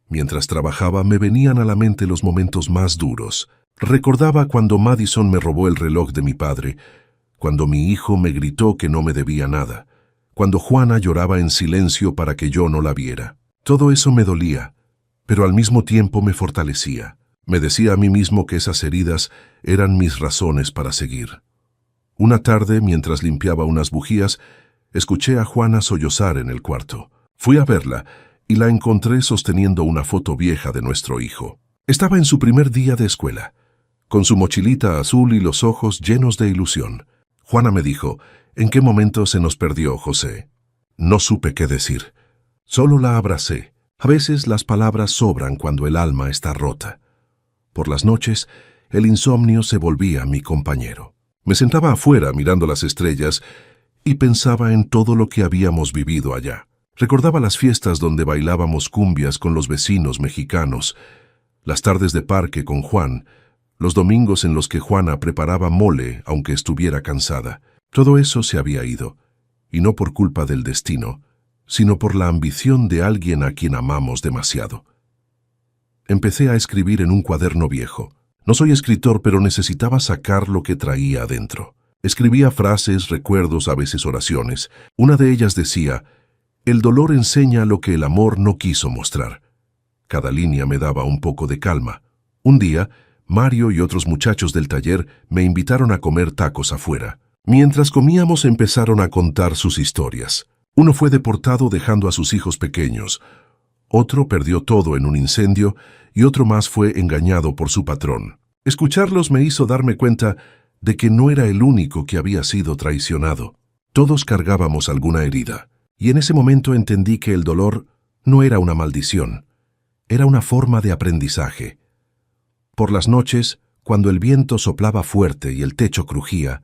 Mientras trabajaba me venían a la mente los momentos más duros. Recordaba cuando Madison me robó el reloj de mi padre, cuando mi hijo me gritó que no me debía nada, cuando Juana lloraba en silencio para que yo no la viera. Todo eso me dolía, pero al mismo tiempo me fortalecía. Me decía a mí mismo que esas heridas eran mis razones para seguir. Una tarde, mientras limpiaba unas bujías, escuché a Juana sollozar en el cuarto. Fui a verla y la encontré sosteniendo una foto vieja de nuestro hijo. Estaba en su primer día de escuela, con su mochilita azul y los ojos llenos de ilusión. Juana me dijo, ¿en qué momento se nos perdió José? No supe qué decir. Solo la abracé. A veces las palabras sobran cuando el alma está rota. Por las noches, el insomnio se volvía mi compañero. Me sentaba afuera mirando las estrellas y pensaba en todo lo que habíamos vivido allá. Recordaba las fiestas donde bailábamos cumbias con los vecinos mexicanos, las tardes de parque con Juan, los domingos en los que Juana preparaba mole aunque estuviera cansada. Todo eso se había ido, y no por culpa del destino, sino por la ambición de alguien a quien amamos demasiado. Empecé a escribir en un cuaderno viejo. No soy escritor, pero necesitaba sacar lo que traía adentro. Escribía frases, recuerdos, a veces oraciones. Una de ellas decía, «El dolor enseña lo que el amor no quiso mostrar». Cada línea me daba un poco de calma. Un día, Mario y otros muchachos del taller me invitaron a comer tacos afuera. Mientras comíamos empezaron a contar sus historias. Uno fue deportado dejando a sus hijos pequeños. Otro perdió todo en un incendio y otro más fue engañado por su patrón. Escucharlos me hizo darme cuenta de que no era el único que había sido traicionado. Todos cargábamos alguna herida, y en ese momento entendí que el dolor no era una maldición, era una forma de aprendizaje. Por las noches, cuando el viento soplaba fuerte y el techo crujía,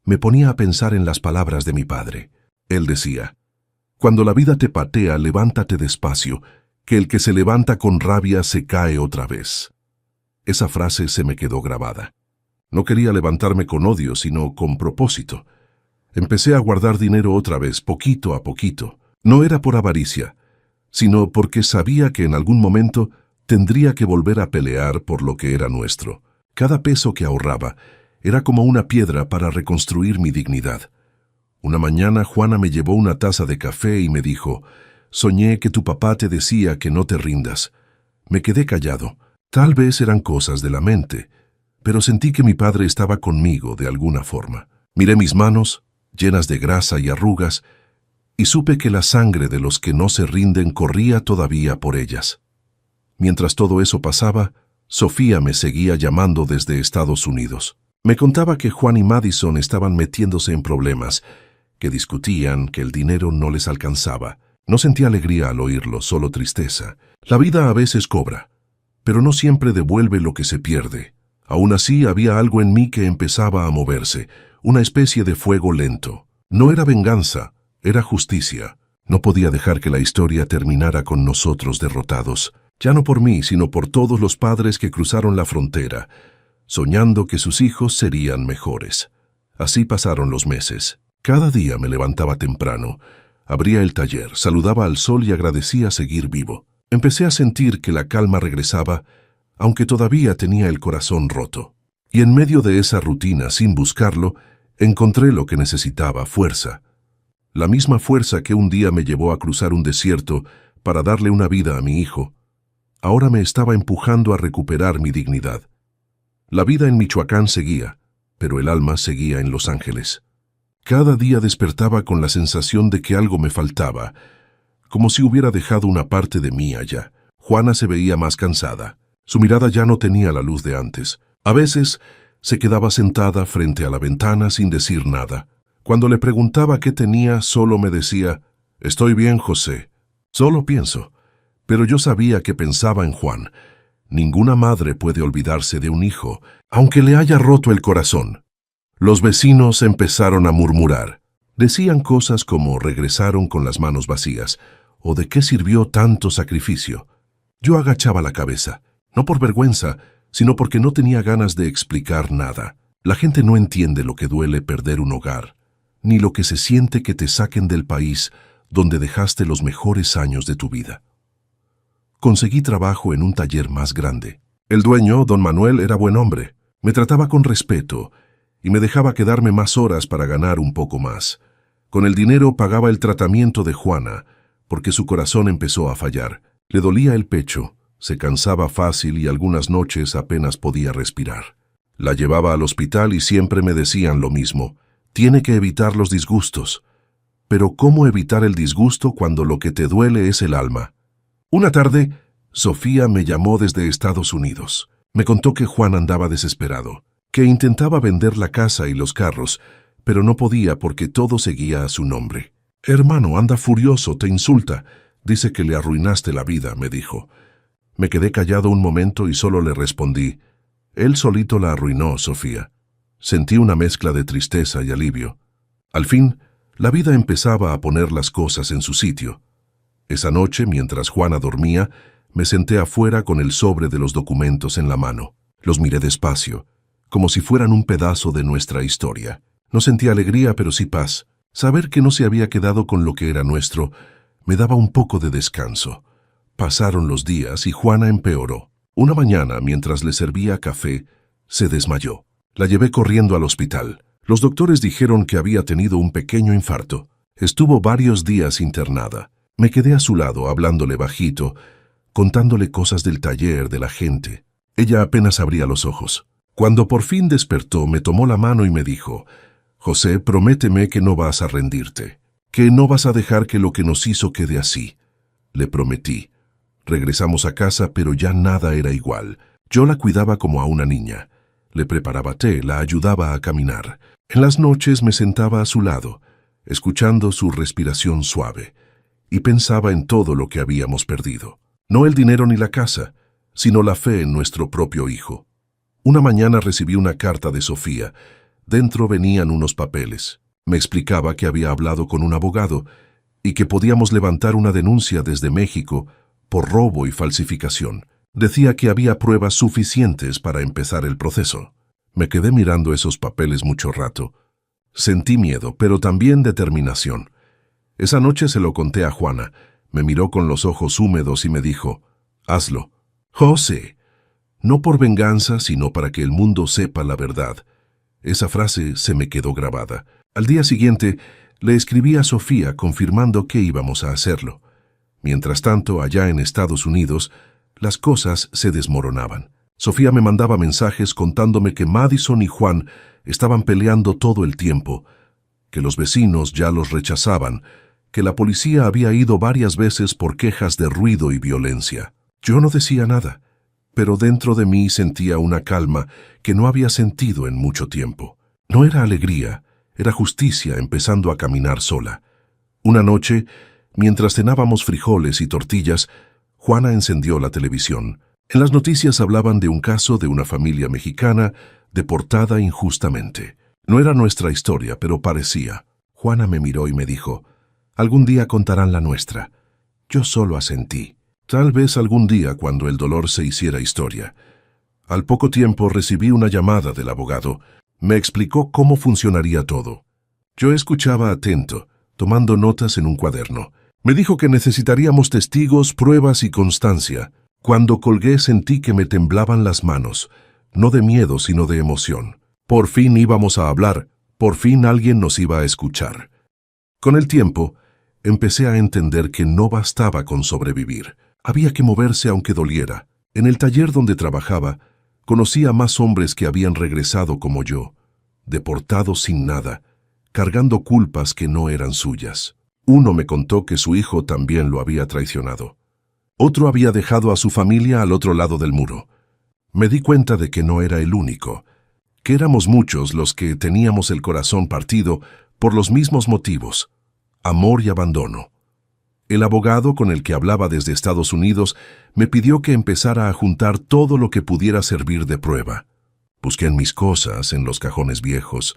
me ponía a pensar en las palabras de mi padre. Él decía, «Cuando la vida te patea, levántate despacio, que el que se levanta con rabia se cae otra vez». Esa frase se me quedó grabada. No quería levantarme con odio, sino con propósito. Empecé a guardar dinero otra vez, poquito a poquito. No era por avaricia, sino porque sabía que en algún momento tendría que volver a pelear por lo que era nuestro. Cada peso que ahorraba era como una piedra para reconstruir mi dignidad. Una mañana Juana me llevó una taza de café y me dijo, «Soñé que tu papá te decía que no te rindas». Me quedé callado. Tal vez eran cosas de la mente, pero sentí que mi padre estaba conmigo de alguna forma. Miré mis manos, llenas de grasa y arrugas, y supe que la sangre de los que no se rinden corría todavía por ellas. Mientras todo eso pasaba, Sofía me seguía llamando desde Estados Unidos. Me contaba que Juan y Madison estaban metiéndose en problemas, que discutían, que el dinero no les alcanzaba. No sentí alegría al oírlo, solo tristeza. La vida a veces cobra, pero no siempre devuelve lo que se pierde. Aún así, había algo en mí que empezaba a moverse, una especie de fuego lento. No era venganza, era justicia. No podía dejar que la historia terminara con nosotros derrotados. Ya no por mí, sino por todos los padres que cruzaron la frontera, soñando que sus hijos serían mejores. Así pasaron los meses. Cada día me levantaba temprano, abría el taller, saludaba al sol y agradecía seguir vivo. Empecé a sentir que la calma regresaba, aunque todavía tenía el corazón roto. Y en medio de esa rutina, sin buscarlo, encontré lo que necesitaba, fuerza. La misma fuerza que un día me llevó a cruzar un desierto para darle una vida a mi hijo, ahora me estaba empujando a recuperar mi dignidad. La vida en Michoacán seguía, pero el alma seguía en Los Ángeles. Cada día despertaba con la sensación de que algo me faltaba, como si hubiera dejado una parte de mí allá. Juana se veía más cansada. Su mirada ya no tenía la luz de antes. A veces se quedaba sentada frente a la ventana sin decir nada. Cuando le preguntaba qué tenía, solo me decía, «Estoy bien, José. Solo pienso». Pero yo sabía que pensaba en Juan. Ninguna madre puede olvidarse de un hijo, aunque le haya roto el corazón. Los vecinos empezaron a murmurar. Decían cosas como regresaron con las manos vacías, o de qué sirvió tanto sacrificio. Yo agachaba la cabeza, no por vergüenza, sino porque no tenía ganas de explicar nada. La gente no entiende lo que duele perder un hogar, ni lo que se siente que te saquen del país donde dejaste los mejores años de tu vida. Conseguí trabajo en un taller más grande. El dueño, don Manuel, era buen hombre. Me trataba con respeto y me dejaba quedarme más horas para ganar un poco más. Con el dinero pagaba el tratamiento de Juana, porque su corazón empezó a fallar. Le dolía el pecho, se cansaba fácil y algunas noches apenas podía respirar. La llevaba al hospital y siempre me decían lo mismo: tiene que evitar los disgustos. Pero ¿cómo evitar el disgusto cuando lo que te duele es el alma? Una tarde, Sofía me llamó desde Estados Unidos. Me contó que Juan andaba desesperado, que intentaba vender la casa y los carros, pero no podía porque todo seguía a su nombre. Hermano, anda furioso, te insulta. Dice que le arruinaste la vida, me dijo. Me quedé callado un momento y solo le respondí: él solito la arruinó, Sofía. Sentí una mezcla de tristeza y alivio. Al fin, la vida empezaba a poner las cosas en su sitio. Esa noche, mientras Juana dormía, me senté afuera con el sobre de los documentos en la mano. Los miré despacio, como si fueran un pedazo de nuestra historia. No sentí alegría, pero sí paz. Saber que no se había quedado con lo que era nuestro me daba un poco de descanso. Pasaron los días y Juana empeoró. Una mañana, mientras le servía café, se desmayó. La llevé corriendo al hospital. Los doctores dijeron que había tenido un pequeño infarto. Estuvo varios días internada. Me quedé a su lado, hablándole bajito, contándole cosas del taller, de la gente. Ella apenas abría los ojos. Cuando por fin despertó, me tomó la mano y me dijo: José, prométeme que no vas a rendirte, que no vas a dejar que lo que nos hizo quede así. Le prometí. Regresamos a casa, pero ya nada era igual. Yo la cuidaba como a una niña. Le preparaba té, la ayudaba a caminar. En las noches me sentaba a su lado, escuchando su respiración suave, y pensaba en todo lo que habíamos perdido. No el dinero ni la casa, sino la fe en nuestro propio hijo. Una mañana recibí una carta de Sofía. Dentro venían unos papeles. Me explicaba que había hablado con un abogado y que podíamos levantar una denuncia desde México por robo y falsificación. Decía que había pruebas suficientes para empezar el proceso. Me quedé mirando esos papeles mucho rato. Sentí miedo, pero también determinación. Esa noche se lo conté a Juana. Me miró con los ojos húmedos y me dijo: hazlo. José, no por venganza, sino para que el mundo sepa la verdad. Esa frase se me quedó grabada. Al día siguiente, le escribí a Sofía confirmando que íbamos a hacerlo. Mientras tanto, allá en Estados Unidos, las cosas se desmoronaban. Sofía me mandaba mensajes contándome que Madison y Juan estaban peleando todo el tiempo, que los vecinos ya los rechazaban, que la policía había ido varias veces por quejas de ruido y violencia. Yo no decía nada, pero dentro de mí sentía una calma que no había sentido en mucho tiempo. No era alegría, era justicia empezando a caminar sola. Una noche, mientras cenábamos frijoles y tortillas, Juana encendió la televisión. En las noticias hablaban de un caso de una familia mexicana deportada injustamente. No era nuestra historia, pero parecía. Juana me miró y me dijo: algún día contarán la nuestra. Yo solo asentí. Tal vez algún día, cuando el dolor se hiciera historia. Al poco tiempo recibí una llamada del abogado. Me explicó cómo funcionaría todo. Yo escuchaba atento, tomando notas en un cuaderno. Me dijo que necesitaríamos testigos, pruebas y constancia. Cuando colgué sentí que me temblaban las manos, no de miedo sino de emoción. Por fin íbamos a hablar, por fin alguien nos iba a escuchar. Con el tiempo, empecé a entender que no bastaba con sobrevivir. Había que moverse aunque doliera. En el taller donde trabajaba, conocí a más hombres que habían regresado como yo, deportados sin nada, cargando culpas que no eran suyas. Uno me contó que su hijo también lo había traicionado. Otro había dejado a su familia al otro lado del muro. Me di cuenta de que no era el único, que éramos muchos los que teníamos el corazón partido por los mismos motivos: amor y abandono. El abogado con el que hablaba desde Estados Unidos me pidió que empezara a juntar todo lo que pudiera servir de prueba. Busqué en mis cosas, en los cajones viejos,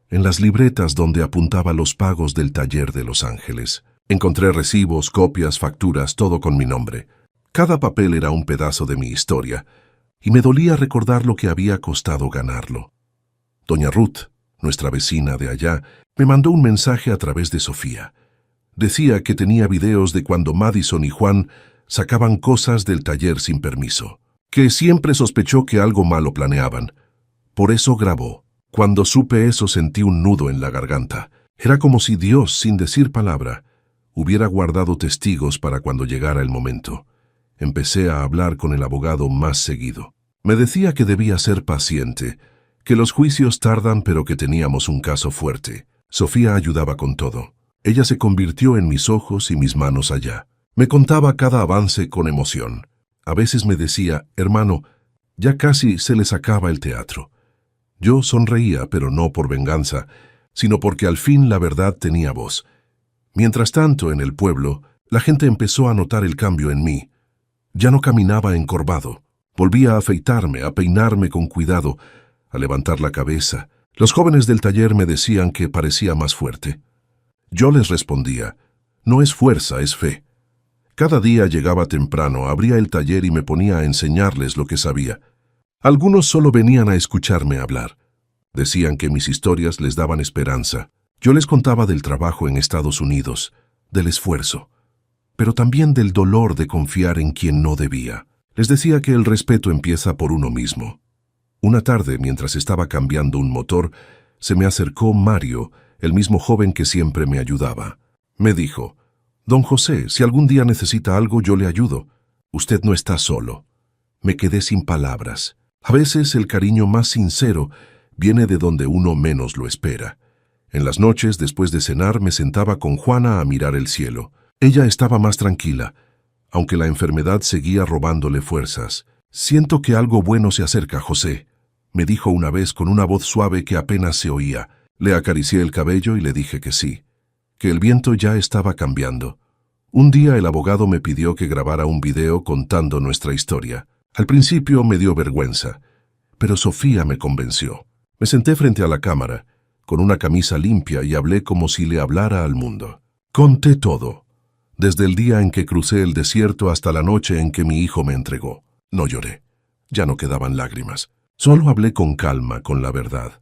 en las libretas donde apuntaba los pagos del taller de Los Ángeles. Encontré recibos, copias, facturas, todo con mi nombre. Cada papel era un pedazo de mi historia, y me dolía recordar lo que había costado ganarlo. Doña Ruth, nuestra vecina de allá, me mandó un mensaje a través de Sofía. Decía que tenía videos de cuando Madison y Juan sacaban cosas del taller sin permiso, que siempre sospechó que algo malo planeaban. Por eso grabó. Cuando supe eso sentí un nudo en la garganta. Era como si Dios, sin decir palabra, hubiera guardado testigos para cuando llegara el momento. Empecé a hablar con el abogado más seguido. Me decía que debía ser paciente, que los juicios tardan pero que teníamos un caso fuerte. Sofía ayudaba con todo. Ella se convirtió en mis ojos y mis manos allá. Me contaba cada avance con emoción. A veces me decía, hermano, ya casi se les acaba el teatro. Yo sonreía, pero no por venganza, sino porque al fin la verdad tenía voz. Mientras tanto, en el pueblo, la gente empezó a notar el cambio en mí. Ya no caminaba encorvado. Volvía a afeitarme, a peinarme con cuidado, a levantar la cabeza. Los jóvenes del taller me decían que parecía más fuerte. Yo les respondía, no es fuerza, es fe. Cada día llegaba temprano, abría el taller y me ponía a enseñarles lo que sabía. Algunos solo venían a escucharme hablar. Decían que mis historias les daban esperanza. Yo les contaba del trabajo en Estados Unidos, del esfuerzo, pero también del dolor de confiar en quien no debía. Les decía que el respeto empieza por uno mismo. Una tarde, mientras estaba cambiando un motor, se me acercó Mario, el mismo joven que siempre me ayudaba. Me dijo, «Don José, si algún día necesita algo, yo le ayudo. Usted no está solo». Me quedé sin palabras. A veces el cariño más sincero viene de donde uno menos lo espera. En las noches, después de cenar, me sentaba con Juana a mirar el cielo. Ella estaba más tranquila, aunque la enfermedad seguía robándole fuerzas. «Siento que algo bueno se acerca, José», me dijo una vez con una voz suave que apenas se oía. Le acaricié el cabello y le dije que sí, que el viento ya estaba cambiando. Un día el abogado me pidió que grabara un video contando nuestra historia. Al principio me dio vergüenza, pero Sofía me convenció. Me senté frente a la cámara, con una camisa limpia y hablé como si le hablara al mundo. Conté todo, desde el día en que crucé el desierto hasta la noche en que mi hijo me entregó. No lloré, ya no quedaban lágrimas. Solo hablé con calma, con la verdad.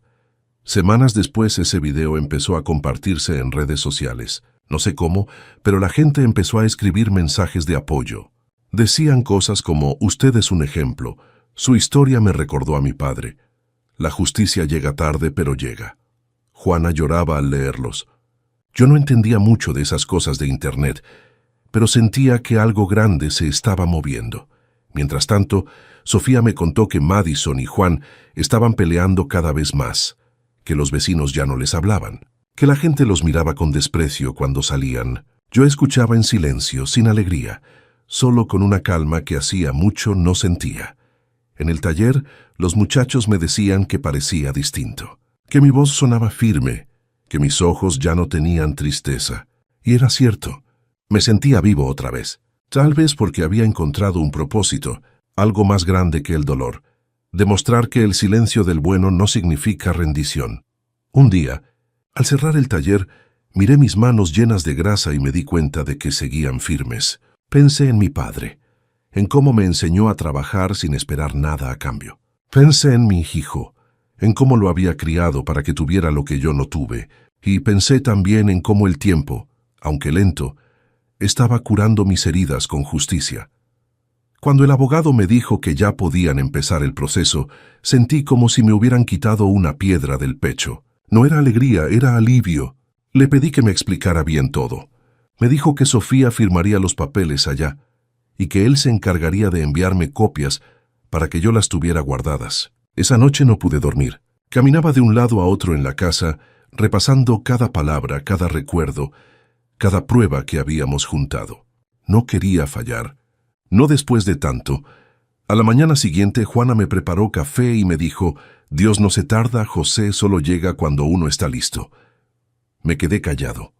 Semanas después ese video empezó a compartirse en redes sociales. No sé cómo, pero la gente empezó a escribir mensajes de apoyo. Decían cosas como, usted es un ejemplo, su historia me recordó a mi padre. La justicia llega tarde, pero llega. Juana lloraba al leerlos. Yo no entendía mucho de esas cosas de internet, pero sentía que algo grande se estaba moviendo. Mientras tanto, Sofía me contó que Madison y Juan estaban peleando cada vez más, que los vecinos ya no les hablaban, que la gente los miraba con desprecio cuando salían. Yo escuchaba en silencio, sin alegría, solo con una calma que hacía mucho no sentía. En el taller, los muchachos me decían que parecía distinto, que mi voz sonaba firme, que mis ojos ya no tenían tristeza. Y era cierto, me sentía vivo otra vez, tal vez porque había encontrado un propósito, algo más grande que el dolor, demostrar que el silencio del bueno no significa rendición. Un día, al cerrar el taller, miré mis manos llenas de grasa y me di cuenta de que seguían firmes. Pensé en mi padre, en cómo me enseñó a trabajar sin esperar nada a cambio. Pensé en mi hijo, en cómo lo había criado para que tuviera lo que yo no tuve, y pensé también en cómo el tiempo, aunque lento, estaba curando mis heridas con justicia. Cuando el abogado me dijo que ya podían empezar el proceso, sentí como si me hubieran quitado una piedra del pecho. No era alegría, era alivio. Le pedí que me explicara bien todo. Me dijo que Sofía firmaría los papeles allá y que él se encargaría de enviarme copias para que yo las tuviera guardadas. Esa noche no pude dormir. Caminaba de un lado a otro en la casa, repasando cada palabra, cada recuerdo, cada prueba que habíamos juntado. No quería fallar. No después de tanto. A la mañana siguiente, Juana me preparó café y me dijo, «Dios no se tarda, José solo llega cuando uno está listo». Me quedé callado.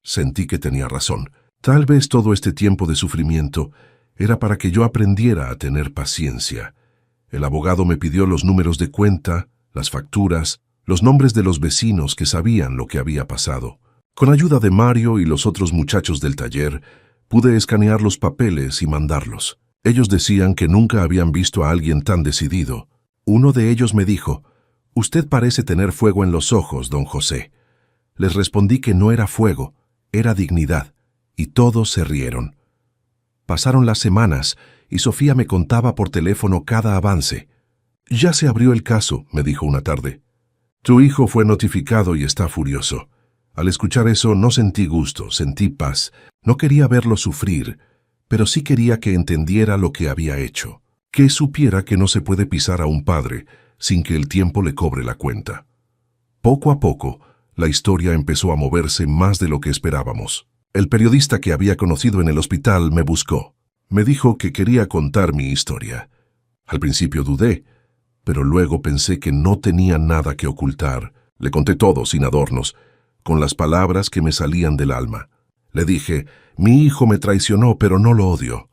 Sentí que tenía razón. Tal vez todo este tiempo de sufrimiento era para que yo aprendiera a tener paciencia. El abogado me pidió los números de cuenta, las facturas, los nombres de los vecinos que sabían lo que había pasado. Con ayuda de Mario y los otros muchachos del taller, pude escanear los papeles y mandarlos. Ellos decían que nunca habían visto a alguien tan decidido. Uno de ellos me dijo, «Usted parece tener fuego en los ojos, don José». Les respondí que no era fuego, era dignidad, y todos se rieron. Pasaron las semanas, y Sofía me contaba por teléfono cada avance. «Ya se abrió el caso», me dijo una tarde. Tu hijo fue notificado y está furioso. Al escuchar eso no sentí gusto, sentí paz. No quería verlo sufrir, pero sí quería que entendiera lo que había hecho. Que supiera que no se puede pisar a un padre sin que el tiempo le cobre la cuenta. Poco a poco, la historia empezó a moverse más de lo que esperábamos. El periodista que había conocido en el hospital me buscó. Me dijo que quería contar mi historia. Al principio dudé, pero luego pensé que no tenía nada que ocultar. Le conté todo sin adornos, con las palabras que me salían del alma. Le dije, mi hijo me traicionó, pero no lo odio.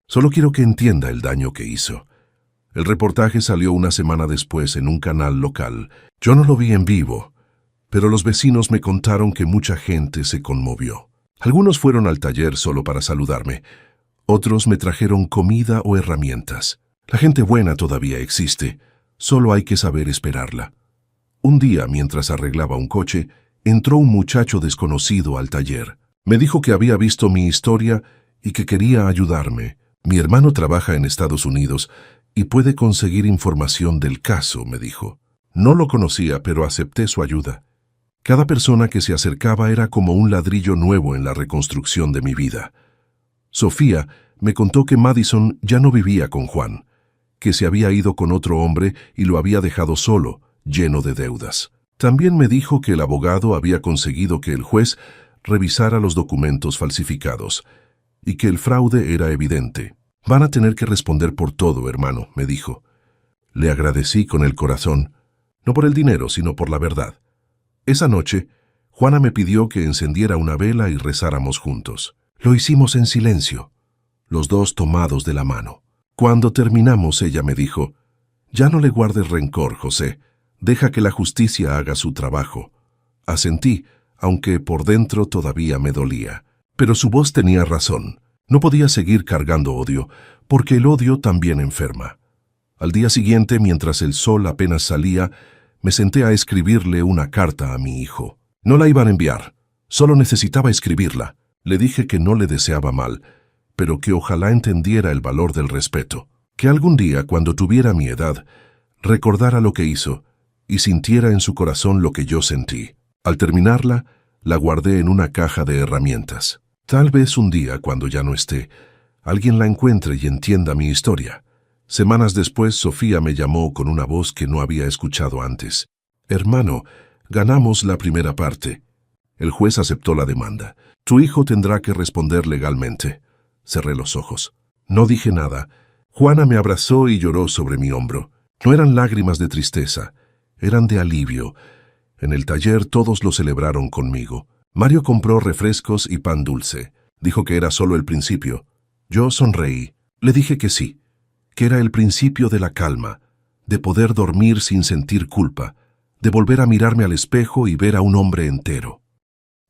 Solo quiero que entienda el daño que hizo. El reportaje salió una semana después en un canal local. Yo no lo vi en vivo, pero los vecinos me contaron que mucha gente se conmovió. Algunos fueron al taller solo para saludarme. Otros me trajeron comida o herramientas. La gente buena todavía existe, solo hay que saber esperarla. Un día, mientras arreglaba un coche, entró un muchacho desconocido al taller. Me dijo que había visto mi historia y que quería ayudarme. Mi hermano trabaja en Estados Unidos y puede conseguir información del caso, me dijo. No lo conocía, pero acepté su ayuda. Cada persona que se acercaba era como un ladrillo nuevo en la reconstrucción de mi vida. Sofía me contó que Madison ya no vivía con Juan, que se había ido con otro hombre y lo había dejado solo, lleno de deudas. También me dijo que el abogado había conseguido que el juez revisara los documentos falsificados y que el fraude era evidente. Van a tener que responder por todo, hermano, me dijo. Le agradecí con el corazón, no por el dinero, sino por la verdad. Esa noche, Juana me pidió que encendiera una vela y rezáramos juntos. Lo hicimos en silencio, los dos tomados de la mano. Cuando terminamos, ella me dijo, «Ya no le guardes rencor, José. Deja que la justicia haga su trabajo». Asentí, aunque por dentro todavía me dolía. Pero su voz tenía razón. No podía seguir cargando odio, porque el odio también enferma. Al día siguiente, mientras el sol apenas salía, me senté a escribirle una carta a mi hijo. No la iban a enviar, solo necesitaba escribirla. Le dije que no le deseaba mal, pero que ojalá entendiera el valor del respeto. Que algún día, cuando tuviera mi edad, recordara lo que hizo y sintiera en su corazón lo que yo sentí. Al terminarla, la guardé en una caja de herramientas. Tal vez un día, cuando ya no esté, alguien la encuentre y entienda mi historia. Semanas después, Sofía me llamó con una voz que no había escuchado antes. «Hermano, ganamos la primera parte. El juez aceptó la demanda. Tu hijo tendrá que responder legalmente». Cerré los ojos. No dije nada. Juana me abrazó y lloró sobre mi hombro. No eran lágrimas de tristeza, eran de alivio. En el taller todos lo celebraron conmigo. Mario compró refrescos y pan dulce. Dijo que era solo el principio. Yo sonreí. Le dije que sí, que era el principio de la calma, de poder dormir sin sentir culpa, de volver a mirarme al espejo y ver a un hombre entero.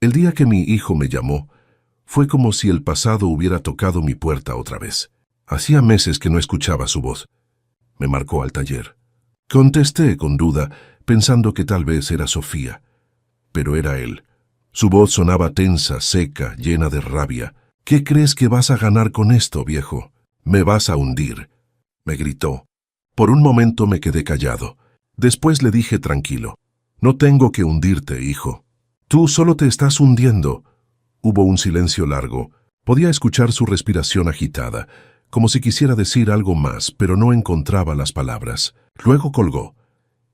El día que mi hijo me llamó, fue como si el pasado hubiera tocado mi puerta otra vez. Hacía meses que no escuchaba su voz. Me marcó al taller. Contesté con duda, pensando que tal vez era Sofía. Pero era él. Su voz sonaba tensa, seca, llena de rabia. «¿Qué crees que vas a ganar con esto, viejo? Me vas a hundir», me gritó. Por un momento me quedé callado. Después le dije tranquilo, «No tengo que hundirte, hijo. Tú solo te estás hundiendo». Hubo un silencio largo. Podía escuchar su respiración agitada, como si quisiera decir algo más, pero no encontraba las palabras. Luego colgó.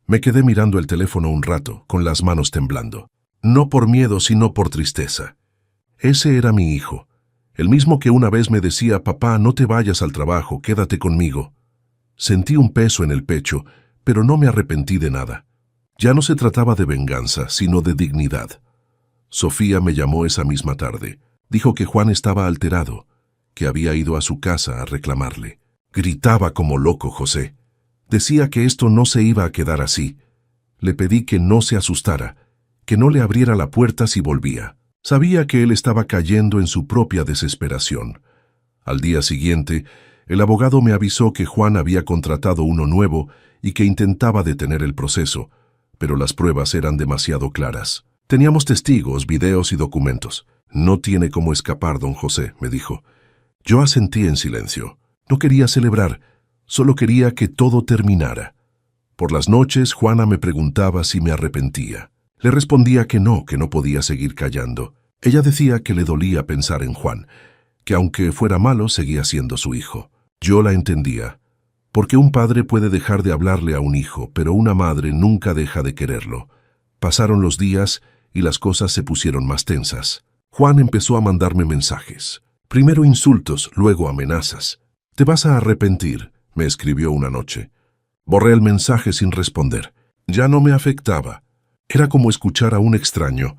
Me quedé mirando el teléfono un rato, con las manos temblando. No por miedo, sino por tristeza. Ese era mi hijo, el mismo que una vez me decía, «Papá, no te vayas al trabajo, quédate conmigo». Sentí un peso en el pecho, pero no me arrepentí de nada. Ya no se trataba de venganza, sino de dignidad. Sofía me llamó esa misma tarde. Dijo que Juan estaba alterado, que había ido a su casa a reclamarle. Gritaba como loco, José. Decía que esto no se iba a quedar así. Le pedí que no se asustara, que no le abriera la puerta si volvía. Sabía que él estaba cayendo en su propia desesperación. Al día siguiente, el abogado me avisó que Juan había contratado uno nuevo y que intentaba detener el proceso, pero las pruebas eran demasiado claras. Teníamos testigos, videos y documentos. «No tiene cómo escapar, don José», me dijo. Yo asentí en silencio. No quería celebrar, solo quería que todo terminara. Por las noches, Juana me preguntaba si me arrepentía. Le respondía que no podía seguir callando. Ella decía que le dolía pensar en Juan, que aunque fuera malo, seguía siendo su hijo. Yo la entendía, porque un padre puede dejar de hablarle a un hijo, pero una madre nunca deja de quererlo. Pasaron los días y las cosas se pusieron más tensas. Juan empezó a mandarme mensajes. Primero insultos, luego amenazas. «Te vas a arrepentir», me escribió una noche. Borré el mensaje sin responder. Ya no me afectaba. Era como escuchar a un extraño.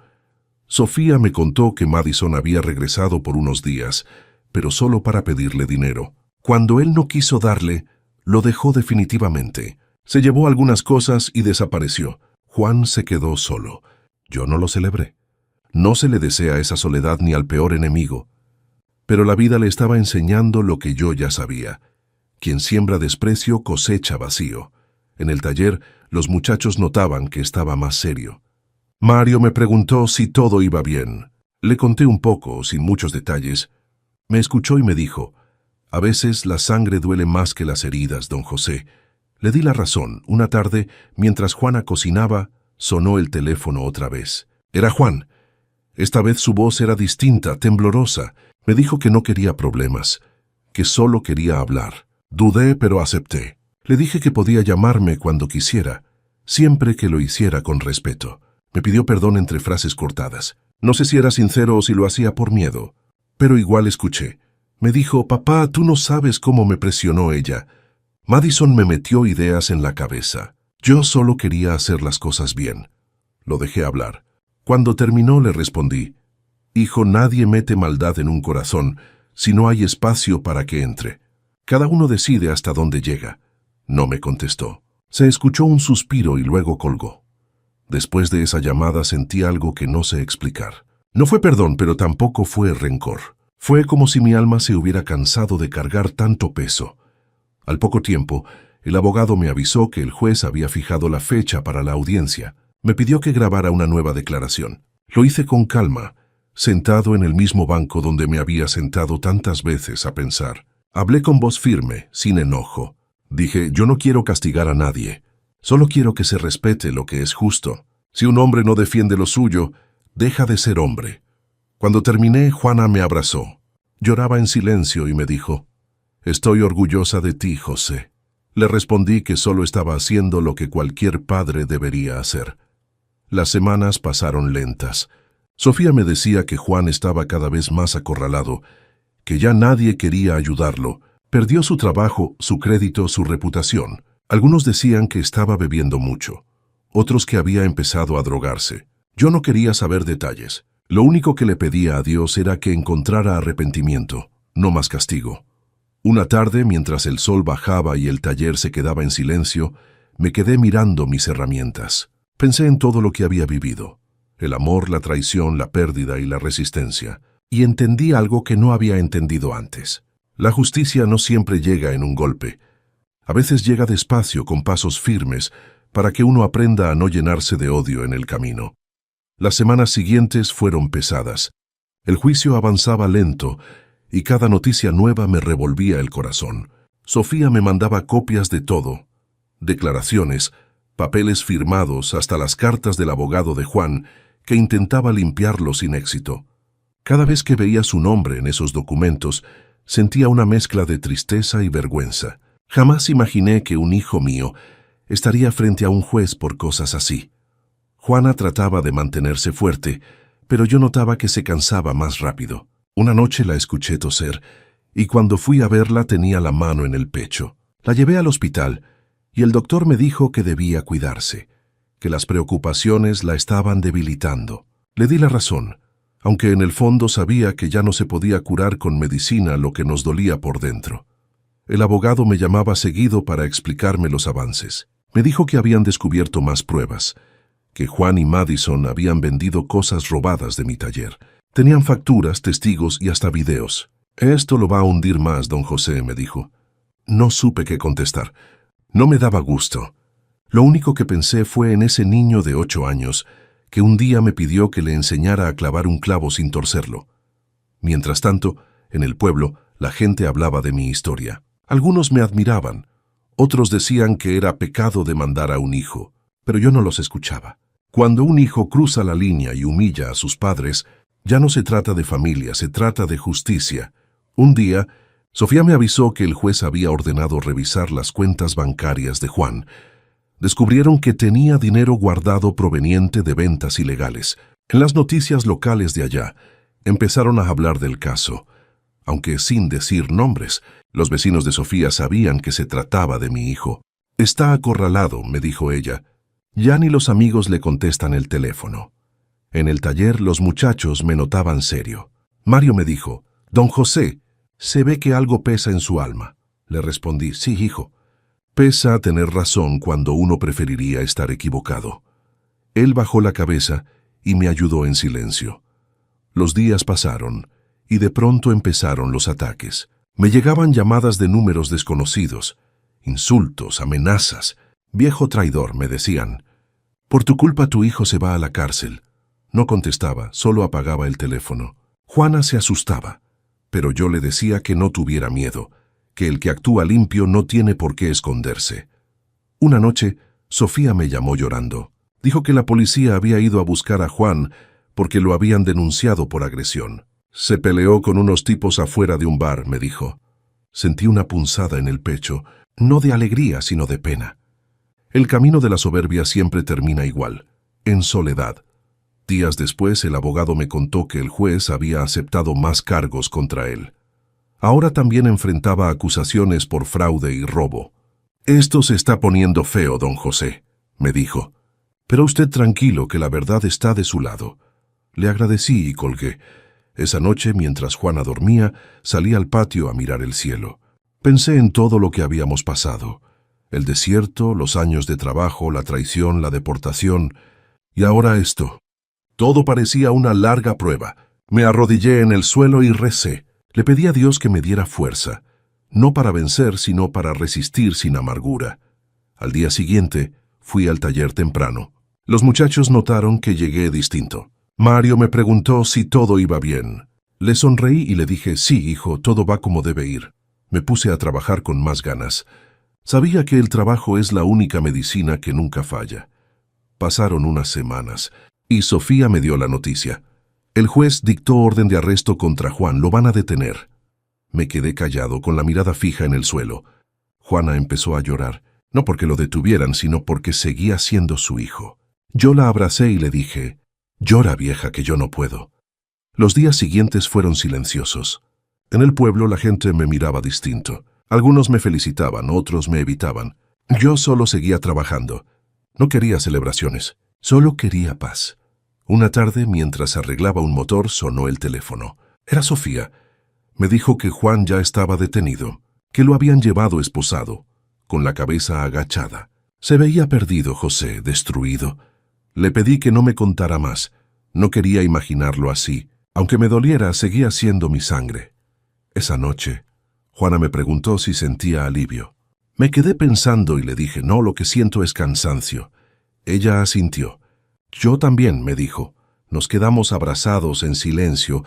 Sofía me contó que Madison había regresado por unos días, pero solo para pedirle dinero. Cuando él no quiso darle, lo dejó definitivamente. Se llevó algunas cosas y desapareció. Juan se quedó solo. Yo no lo celebré. No se le desea esa soledad ni al peor enemigo. Pero la vida le estaba enseñando lo que yo ya sabía. Quien siembra desprecio cosecha vacío. En el taller, los muchachos notaban que estaba más serio. Mario me preguntó si todo iba bien. Le conté un poco, sin muchos detalles. Me escuchó y me dijo: «A veces la sangre duele más que las heridas, don José». Le di la razón. Una tarde, mientras Juana cocinaba, sonó el teléfono otra vez. Era Juan. Esta vez su voz era distinta, temblorosa. Me dijo que no quería problemas, que solo quería hablar. Dudé, pero acepté. Le dije que podía llamarme cuando quisiera, siempre que lo hiciera con respeto. Me pidió perdón entre frases cortadas. No sé si era sincero o si lo hacía por miedo, pero igual escuché. Me dijo: «Papá, tú no sabes cómo me presionó ella. Madison me metió ideas en la cabeza. Yo solo quería hacer las cosas bien». Lo dejé hablar. Cuando terminó le respondí: «Hijo, nadie mete maldad en un corazón si no hay espacio para que entre. Cada uno decide hasta dónde llega». No me contestó. Se escuchó un suspiro y luego colgó. Después de esa llamada sentí algo que no sé explicar. No fue perdón, pero tampoco fue rencor. Fue como si mi alma se hubiera cansado de cargar tanto peso. Al poco tiempo, el abogado me avisó que el juez había fijado la fecha para la audiencia. Me pidió que grabara una nueva declaración. Lo hice con calma, sentado en el mismo banco donde me había sentado tantas veces a pensar. Hablé con voz firme, sin enojo. Dije: «Yo no quiero castigar a nadie. Solo quiero que se respete lo que es justo. Si un hombre no defiende lo suyo, deja de ser hombre». Cuando terminé, Juana me abrazó. Lloraba en silencio y me dijo: «Estoy orgullosa de ti, José». Le respondí que solo estaba haciendo lo que cualquier padre debería hacer. Las semanas pasaron lentas. Sofía me decía que Juan estaba cada vez más acorralado, que ya nadie quería ayudarlo. Perdió su trabajo, su crédito, su reputación. Algunos decían que estaba bebiendo mucho, otros que había empezado a drogarse. Yo no quería saber detalles. Lo único que le pedía a Dios era que encontrara arrepentimiento, no más castigo. Una tarde, mientras el sol bajaba y el taller se quedaba en silencio, me quedé mirando mis herramientas. Pensé en todo lo que había vivido: el amor, la traición, la pérdida y la resistencia. Y entendí algo que no había entendido antes. La justicia no siempre llega en un golpe. A veces llega despacio, con pasos firmes, para que uno aprenda a no llenarse de odio en el camino. Las semanas siguientes fueron pesadas. El juicio avanzaba lento, y cada noticia nueva me revolvía el corazón. Sofía me mandaba copias de todo: declaraciones, papeles firmados, hasta las cartas del abogado de Juan, que intentaba limpiarlo sin éxito. Cada vez que veía su nombre en esos documentos, sentía una mezcla de tristeza y vergüenza. Jamás imaginé que un hijo mío estaría frente a un juez por cosas así. Juana trataba de mantenerse fuerte, pero yo notaba que se cansaba más rápido. Una noche la escuché toser, y cuando fui a verla tenía la mano en el pecho. La llevé al hospital, y el doctor me dijo que debía cuidarse, que las preocupaciones la estaban debilitando. Le di la razón, aunque en el fondo sabía que ya no se podía curar con medicina lo que nos dolía por dentro. El abogado me llamaba seguido para explicarme los avances. Me dijo que habían descubierto más pruebas, que Juan y Madison habían vendido cosas robadas de mi taller. Tenían facturas, testigos y hasta videos. «Esto lo va a hundir más, don José», me dijo. No supe qué contestar. No me daba gusto. Lo único que pensé fue en ese niño de 8 años, que un día me pidió que le enseñara a clavar un clavo sin torcerlo. Mientras tanto, en el pueblo, la gente hablaba de mi historia. Algunos me admiraban, Otros decían que era pecado demandar a un hijo, pero yo no los escuchaba. Cuando un hijo cruza la línea y humilla a sus padres, ya no se trata de familia, se trata de justicia. Un día, Sofía me avisó que el juez había ordenado revisar las cuentas bancarias de Juan. Descubrieron que tenía dinero guardado proveniente de ventas ilegales. En las noticias locales de allá, empezaron a hablar del caso. Aunque sin decir nombres, los vecinos de Sofía sabían que se trataba de mi hijo. «Está acorralado», me dijo ella. Ya ni los amigos le contestan el teléfono. En el taller los muchachos me notaban serio. Mario me dijo, «Don José, se ve que algo pesa en su alma». Le respondí, «Sí, hijo. Pesa tener razón cuando uno preferiría estar equivocado». Él bajó la cabeza y me ayudó en silencio. Los días pasaron y de pronto empezaron los ataques. Me llegaban llamadas de números desconocidos, insultos, amenazas. «Viejo traidor», me decían. «Por tu culpa tu hijo se va a la cárcel». No contestaba, solo apagaba el teléfono. Juana se asustaba, pero yo le decía que no tuviera miedo, que el que actúa limpio no tiene por qué esconderse. Una noche, Sofía me llamó llorando. Dijo que la policía había ido a buscar a Juan porque lo habían denunciado por agresión. «Se peleó con unos tipos afuera de un bar», me dijo. Sentí una punzada en el pecho, no de alegría, sino de pena. El camino de la soberbia siempre termina igual, en soledad. Días después, el abogado me contó que el juez había aceptado más cargos contra él. Ahora también enfrentaba acusaciones por fraude y robo. «Esto se está poniendo feo, don José», me dijo. «Pero usted tranquilo, que la verdad está de su lado». Le agradecí y colgué. Esa noche, mientras Juana dormía, salí al patio a mirar el cielo. Pensé en todo lo que habíamos pasado. El desierto, los años de trabajo, la traición, la deportación. Y ahora esto. Todo parecía una larga prueba. Me arrodillé en el suelo y recé. Le pedí a Dios que me diera fuerza. No para vencer, sino para resistir sin amargura. Al día siguiente, fui al taller temprano. Los muchachos notaron que llegué distinto. Mario me preguntó si todo iba bien. Le sonreí y le dije, «Sí, hijo, todo va como debe ir». Me puse a trabajar con más ganas. Sabía que el trabajo es la única medicina que nunca falla. Pasaron unas semanas y Sofía me dio la noticia. El juez dictó orden de arresto contra Juan, lo van a detener. Me quedé callado, con la mirada fija en el suelo. Juana empezó a llorar, no porque lo detuvieran, sino porque seguía siendo su hijo. Yo la abracé y le dije, «Llora, vieja, que yo no puedo». Los días siguientes fueron silenciosos. En el pueblo la gente me miraba distinto. Algunos me felicitaban, otros me evitaban. Yo solo seguía trabajando. No quería celebraciones, solo quería paz. Una tarde, mientras arreglaba un motor, sonó el teléfono. Era Sofía. Me dijo que Juan ya estaba detenido, que lo habían llevado esposado, con la cabeza agachada. Se veía perdido, José, destruido. Le pedí que no me contara más. No quería imaginarlo así. Aunque me doliera, seguía siendo mi sangre. Esa noche, Juana me preguntó si sentía alivio. Me quedé pensando y le dije, «No, lo que siento es cansancio». Ella asintió. «Yo también», me dijo. Nos quedamos abrazados en silencio,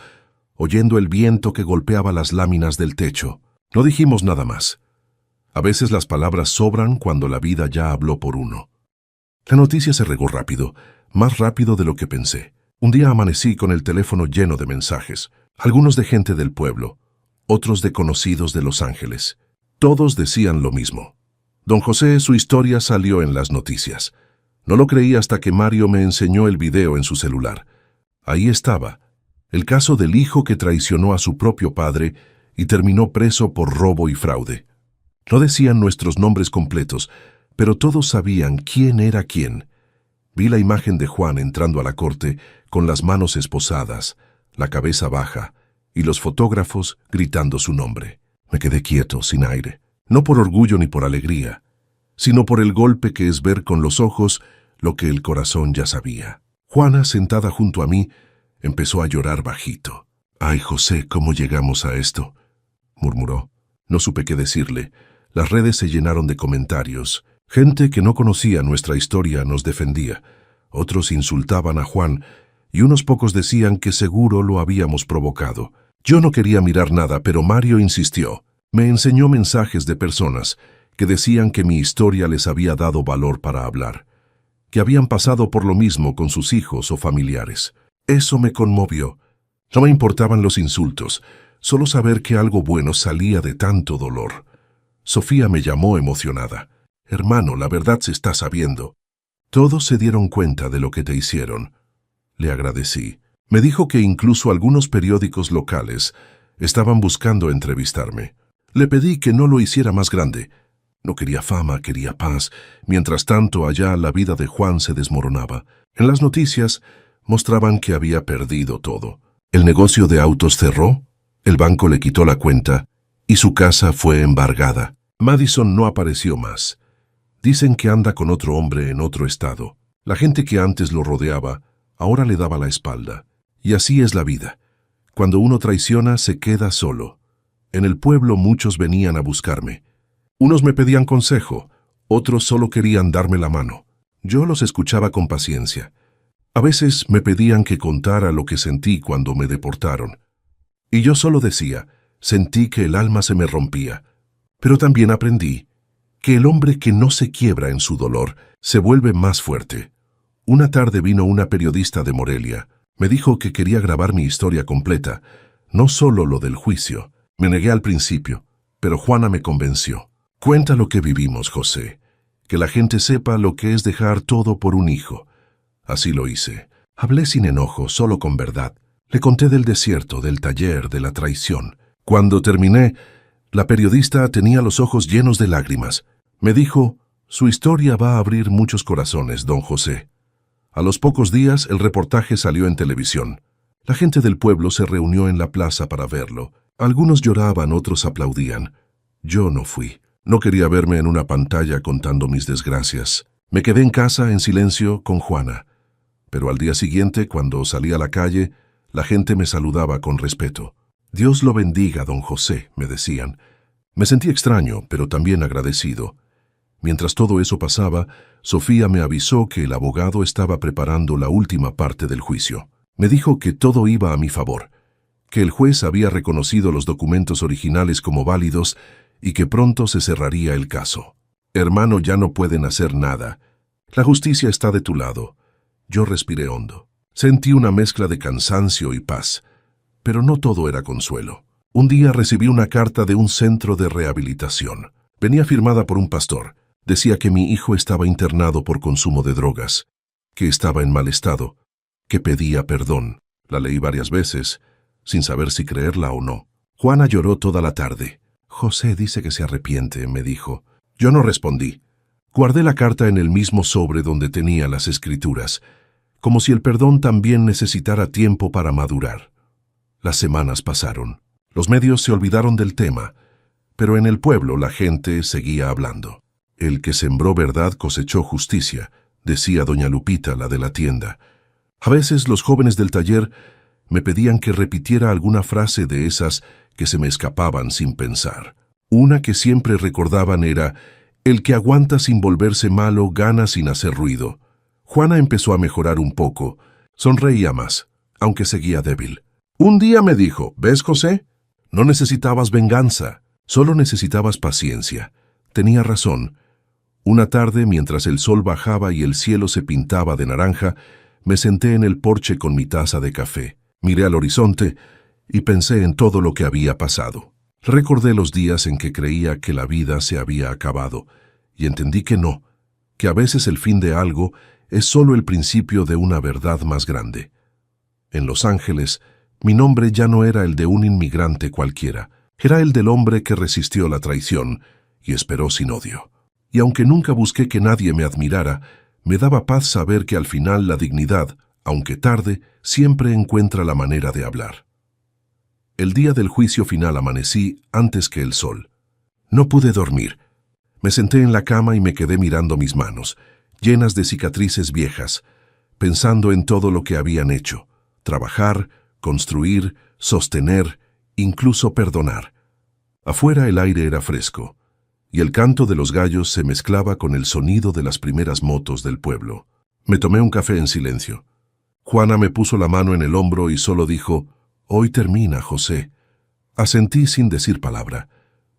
oyendo el viento que golpeaba las láminas del techo. No dijimos nada más. A veces las palabras sobran cuando la vida ya habló por uno. La noticia se regó rápido, más rápido de lo que pensé. Un día amanecí con el teléfono lleno de mensajes, algunos de gente del pueblo, otros de conocidos de Los Ángeles. Todos decían lo mismo. Don José, su historia salió en las noticias. No lo creí hasta que Mario me enseñó el video en su celular. Ahí estaba, el caso del hijo que traicionó a su propio padre y terminó preso por robo y fraude. No decían nuestros nombres completos, pero todos sabían quién era quién. Vi la imagen de Juan entrando a la corte con las manos esposadas, la cabeza baja, y los fotógrafos gritando su nombre. Me quedé quieto, sin aire, no por orgullo ni por alegría, sino por el golpe que es ver con los ojos lo que el corazón ya sabía. Juana, sentada junto a mí, empezó a llorar bajito. «Ay, José, ¿cómo llegamos a esto?», murmuró. No supe qué decirle. Las redes se llenaron de comentarios. Gente que no conocía nuestra historia nos defendía. Otros insultaban a Juan, y unos pocos decían que seguro lo habíamos provocado. Yo no quería mirar nada, pero Mario insistió. Me enseñó mensajes de personas que decían que mi historia les había dado valor para hablar, que habían pasado por lo mismo con sus hijos o familiares. Eso me conmovió. No me importaban los insultos, solo saber que algo bueno salía de tanto dolor. Sofía me llamó emocionada. «Hermano, la verdad se está sabiendo. Todos se dieron cuenta de lo que te hicieron». Le agradecí. Me dijo que incluso algunos periódicos locales estaban buscando entrevistarme. Le pedí que no lo hiciera más grande. No quería fama, quería paz. Mientras tanto, allá la vida de Juan se desmoronaba. En las noticias mostraban que había perdido todo. El negocio de autos cerró, el banco le quitó la cuenta y su casa fue embargada. Madison no apareció más. Dicen que anda con otro hombre en otro estado. La gente que antes lo rodeaba, ahora le daba la espalda. Y así es la vida. Cuando uno traiciona, se queda solo. En el pueblo muchos venían a buscarme. Unos me pedían consejo, otros solo querían darme la mano. Yo los escuchaba con paciencia. A veces me pedían que contara lo que sentí cuando me deportaron. Y yo solo decía, sentí que el alma se me rompía. Pero también aprendí que el hombre que no se quiebra en su dolor se vuelve más fuerte. Una tarde vino una periodista de Morelia. Me dijo que quería grabar mi historia completa, no solo lo del juicio. Me negué al principio, pero Juana me convenció. «Cuenta lo que vivimos, José. Que la gente sepa lo que es dejar todo por un hijo». Así lo hice. Hablé sin enojo, solo con verdad. Le conté del desierto, del taller, de la traición. Cuando terminé, la periodista tenía los ojos llenos de lágrimas. Me dijo, «Su historia va a abrir muchos corazones, don José». A los pocos días, el reportaje salió en televisión. La gente del pueblo se reunió en la plaza para verlo. Algunos lloraban, otros aplaudían. Yo no fui. No quería verme en una pantalla contando mis desgracias. Me quedé en casa, en silencio, con Juana. Pero al día siguiente, cuando salí a la calle, la gente me saludaba con respeto. «Dios lo bendiga, don José», me decían. Me sentí extraño, pero también agradecido. Mientras todo eso pasaba, Sofía me avisó que el abogado estaba preparando la última parte del juicio. Me dijo que todo iba a mi favor, que el juez había reconocido los documentos originales como válidos y que pronto se cerraría el caso. «Hermano, ya no pueden hacer nada. La justicia está de tu lado». Yo respiré hondo. Sentí una mezcla de cansancio y paz, pero no todo era consuelo. Un día recibí una carta de un centro de rehabilitación. Venía firmada por un pastor. Decía que mi hijo estaba internado por consumo de drogas, que estaba en mal estado, que pedía perdón. La leí varias veces, sin saber si creerla o no. Juana lloró toda la tarde. «José dice que se arrepiente», me dijo. Yo no respondí. Guardé la carta en el mismo sobre donde tenía las escrituras, como si el perdón también necesitara tiempo para madurar. Las semanas pasaron. Los medios se olvidaron del tema, pero en el pueblo la gente seguía hablando. «El que sembró verdad cosechó justicia», decía doña Lupita, la de la tienda. A veces los jóvenes del taller me pedían que repitiera alguna frase de esas que se me escapaban sin pensar. Una que siempre recordaban era, «El que aguanta sin volverse malo gana sin hacer ruido». Juana empezó a mejorar un poco. Sonreía más, aunque seguía débil. Un día me dijo, «¿Ves, José? No necesitabas venganza, solo necesitabas paciencia». Tenía razón. Una tarde, mientras el sol bajaba y el cielo se pintaba de naranja, me senté en el porche con mi taza de café. Miré al horizonte y pensé en todo lo que había pasado. Recordé los días en que creía que la vida se había acabado y entendí que no, que a veces el fin de algo es solo el principio de una verdad más grande. En Los Ángeles, mi nombre ya no era el de un inmigrante cualquiera, era el del hombre que resistió la traición y esperó sin odio. Y aunque nunca busqué que nadie me admirara, me daba paz saber que al final la dignidad, aunque tarde, siempre encuentra la manera de hablar. El día del juicio final amanecí antes que el sol. No pude dormir. Me senté en la cama y me quedé mirando mis manos, llenas de cicatrices viejas, pensando en todo lo que habían hecho: trabajar, construir, sostener, incluso perdonar. Afuera el aire era fresco, y el canto de los gallos se mezclaba con el sonido de las primeras motos del pueblo. Me tomé un café en silencio. Juana me puso la mano en el hombro y solo dijo, «Hoy termina, José». Asentí sin decir palabra.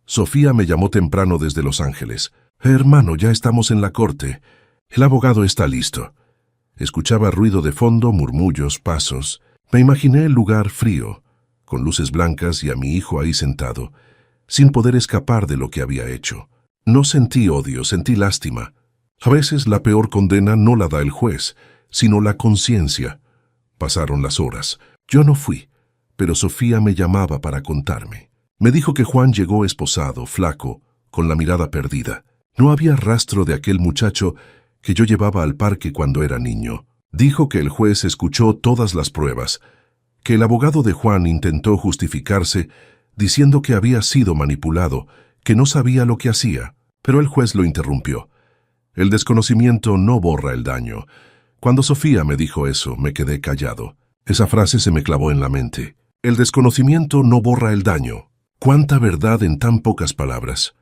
Sofía me llamó temprano desde Los Ángeles. Hermano, ya estamos en la corte. El abogado está listo. Escuchaba ruido de fondo, murmullos, pasos. Me imaginé el lugar frío, con luces blancas y a mi hijo ahí sentado, sin poder escapar de lo que había hecho. No sentí odio, sentí lástima. A veces la peor condena no la da el juez, sino la conciencia. Pasaron las horas. Yo no fui, pero Sofía me llamaba para contarme. Me dijo que Juan llegó esposado, flaco, con la mirada perdida. No había rastro de aquel muchacho que yo llevaba al parque cuando era niño. Dijo que el juez escuchó todas las pruebas, que el abogado de Juan intentó justificarse diciendo que había sido manipulado, que no sabía lo que hacía, pero el juez lo interrumpió. El desconocimiento no borra el daño. Cuando Sofía me dijo eso, me quedé callado. Esa frase se me clavó en la mente. El desconocimiento no borra el daño. ¡Cuánta verdad en tan pocas palabras!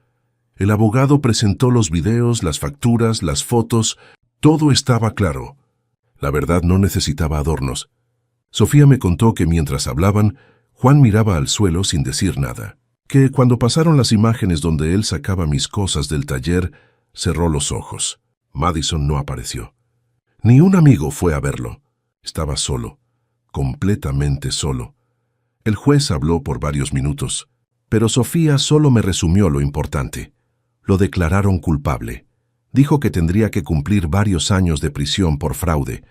El abogado presentó los videos, las facturas, las fotos. Todo estaba claro. La verdad no necesitaba adornos. Sofía me contó que mientras hablaban, Juan miraba al suelo sin decir nada. Que cuando pasaron las imágenes donde él sacaba mis cosas del taller, cerró los ojos. Madison no apareció. Ni un amigo fue a verlo. Estaba solo, completamente solo. El juez habló por varios minutos, pero Sofía solo me resumió lo importante. Lo declararon culpable. Dijo que tendría que cumplir varios años de prisión por fraude,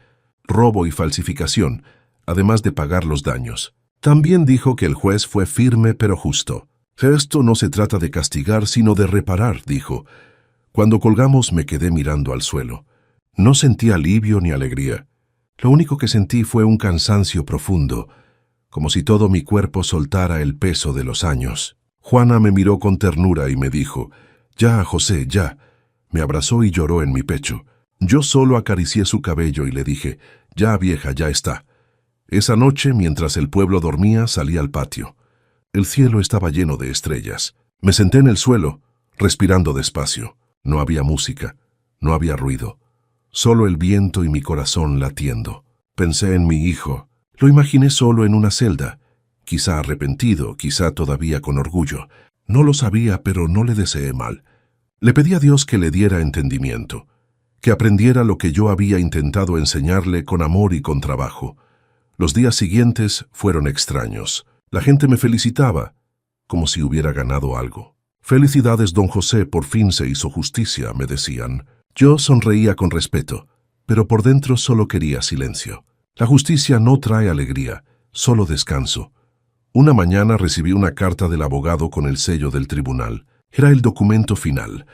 robo y falsificación, además de pagar los daños. También dijo que el juez fue firme pero justo. Esto no se trata de castigar, sino de reparar, dijo. Cuando colgamos me quedé mirando al suelo. No sentí alivio ni alegría. Lo único que sentí fue un cansancio profundo, como si todo mi cuerpo soltara el peso de los años. Juana me miró con ternura y me dijo, «Ya, José, ya». Me abrazó y lloró en mi pecho. Yo solo acaricié su cabello y le dije, «Ya, vieja, ya está». Esa noche, mientras el pueblo dormía, salí al patio. El cielo estaba lleno de estrellas. Me senté en el suelo, respirando despacio. No había música, no había ruido. Solo el viento y mi corazón latiendo. Pensé en mi hijo. Lo imaginé solo en una celda, quizá arrepentido, quizá todavía con orgullo. No lo sabía, pero no le deseé mal. Le pedí a Dios que le diera entendimiento, que aprendiera lo que yo había intentado enseñarle con amor y con trabajo. Los días siguientes fueron extraños. La gente me felicitaba, como si hubiera ganado algo. «Felicidades, don José, por fin se hizo justicia», me decían. Yo sonreía con respeto, pero por dentro solo quería silencio. La justicia no trae alegría, solo descanso. Una mañana recibí una carta del abogado con el sello del tribunal. Era el documento final,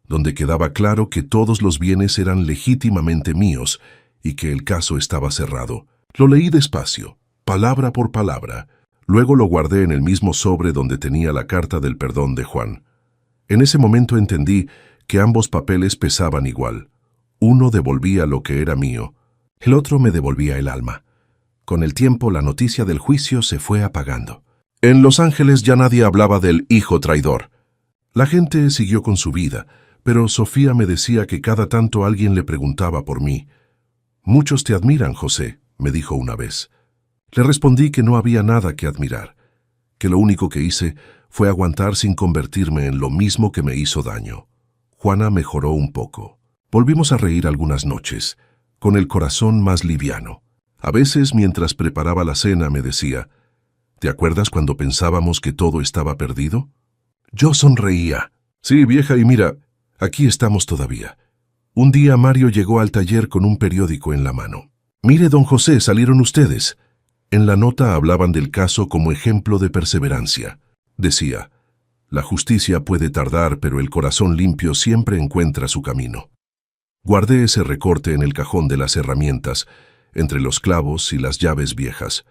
donde quedaba claro que todos los bienes eran legítimamente míos y que el caso estaba cerrado. Lo leí despacio, palabra por palabra. Luego lo guardé en el mismo sobre donde tenía la carta del perdón de Juan. En ese momento entendí que ambos papeles pesaban igual. Uno devolvía lo que era mío, el otro me devolvía el alma. Con el tiempo la noticia del juicio se fue apagando. En Los Ángeles ya nadie hablaba del hijo traidor. La gente siguió con su vida, pero Sofía me decía que cada tanto alguien le preguntaba por mí. «Muchos te admiran, José», me dijo una vez. Le respondí que no había nada que admirar, que lo único que hice fue aguantar sin convertirme en lo mismo que me hizo daño. Juana mejoró un poco. Volvimos a reír algunas noches, con el corazón más liviano. A veces, mientras preparaba la cena, me decía, «¿Te acuerdas cuando pensábamos que todo estaba perdido?» Yo sonreía. «Sí, vieja, y mira, aquí estamos todavía». Un día Mario llegó al taller con un periódico en la mano. «Mire, don José, salieron ustedes». En la nota hablaban del caso como ejemplo de perseverancia. Decía, «La justicia puede tardar, pero el corazón limpio siempre encuentra su camino». Guardé ese recorte en el cajón de las herramientas, entre los clavos y las llaves viejas.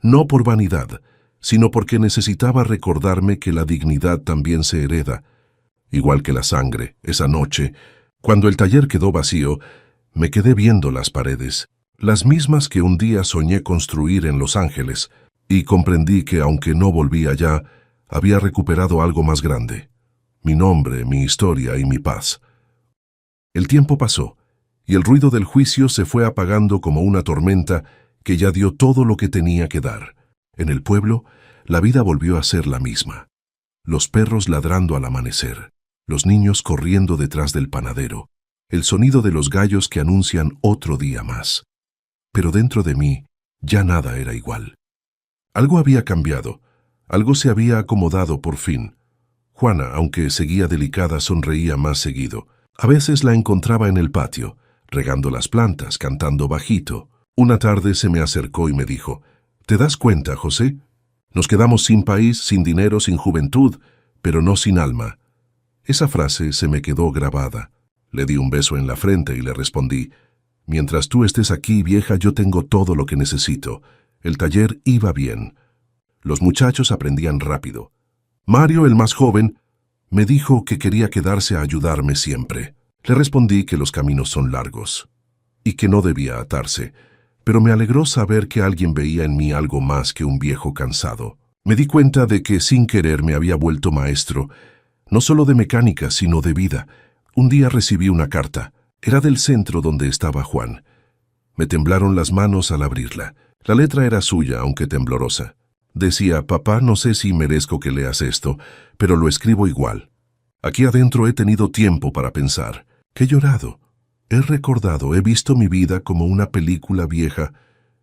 No por vanidad, sino porque necesitaba recordarme que la dignidad también se hereda. Igual que la sangre, esa noche, cuando el taller quedó vacío, me quedé viendo las paredes, las mismas que un día soñé construir en Los Ángeles, y comprendí que aunque no volví allá, había recuperado algo más grande: mi nombre, mi historia y mi paz. El tiempo pasó, y el ruido del juicio se fue apagando como una tormenta que ya dio todo lo que tenía que dar. En el pueblo, la vida volvió a ser la misma. los perros ladrando al amanecer, los niños corriendo detrás del panadero, el sonido de los gallos que anuncian otro día más. Pero dentro de mí ya nada era igual. Algo había cambiado, algo se había acomodado por fin. Juana, aunque seguía delicada, sonreía más seguido. A veces la encontraba en el patio, regando las plantas, cantando bajito. Una tarde se me acercó y me dijo: «¿Te das cuenta, José? Nos quedamos sin país, sin dinero, sin juventud, pero no sin alma». Esa frase se me quedó grabada. Le di un beso en la frente y le respondí: «Mientras tú estés aquí, vieja, yo tengo todo lo que necesito». El taller iba bien. Los muchachos aprendían rápido. Mario, el más joven, me dijo que quería quedarse a ayudarme siempre. Le respondí que los caminos son largos y que no debía atarse, pero me alegró saber que alguien veía en mí algo más que un viejo cansado. Me di cuenta de que sin querer me había vuelto maestro, no solo de mecánica, sino de vida. Un día recibí una carta. Era del centro donde estaba Juan. Me temblaron las manos al abrirla. La letra era suya, aunque temblorosa. Decía: «Papá, no sé si merezco que leas esto, pero lo escribo igual. Aquí adentro he tenido tiempo para pensar. He llorado, he recordado, he visto mi vida como una película vieja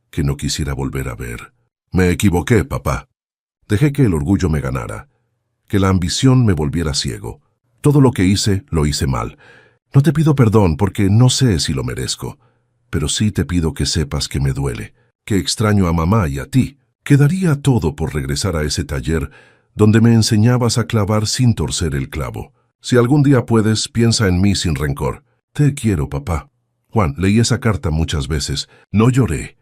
que no quisiera volver a ver. Me equivoqué, papá. Dejé que el orgullo me ganara, que la ambición me volviera ciego. Todo lo que hice, lo hice mal. No te pido perdón porque no sé si lo merezco, pero sí te pido que sepas que me duele, que extraño a mamá y a ti. Quedaría todo por regresar a ese taller donde me enseñabas a clavar sin torcer el clavo. Si algún día puedes, piensa en mí sin rencor. Te quiero, papá». Juan, leí esa carta muchas veces. No lloré.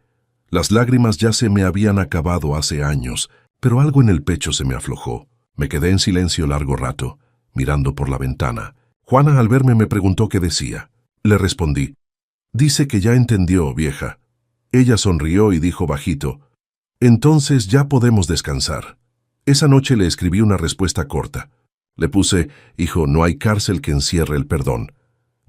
Las lágrimas ya se me habían acabado hace años, pero algo en el pecho se me aflojó. Me quedé en silencio largo rato, mirando por la ventana. Juana, al verme, me preguntó qué decía. Le respondí: «Dice que ya entendió, vieja». Ella sonrió y dijo bajito: «Entonces ya podemos descansar». Esa noche le escribí una respuesta corta. Le puse: «Hijo, no hay cárcel que encierre el perdón,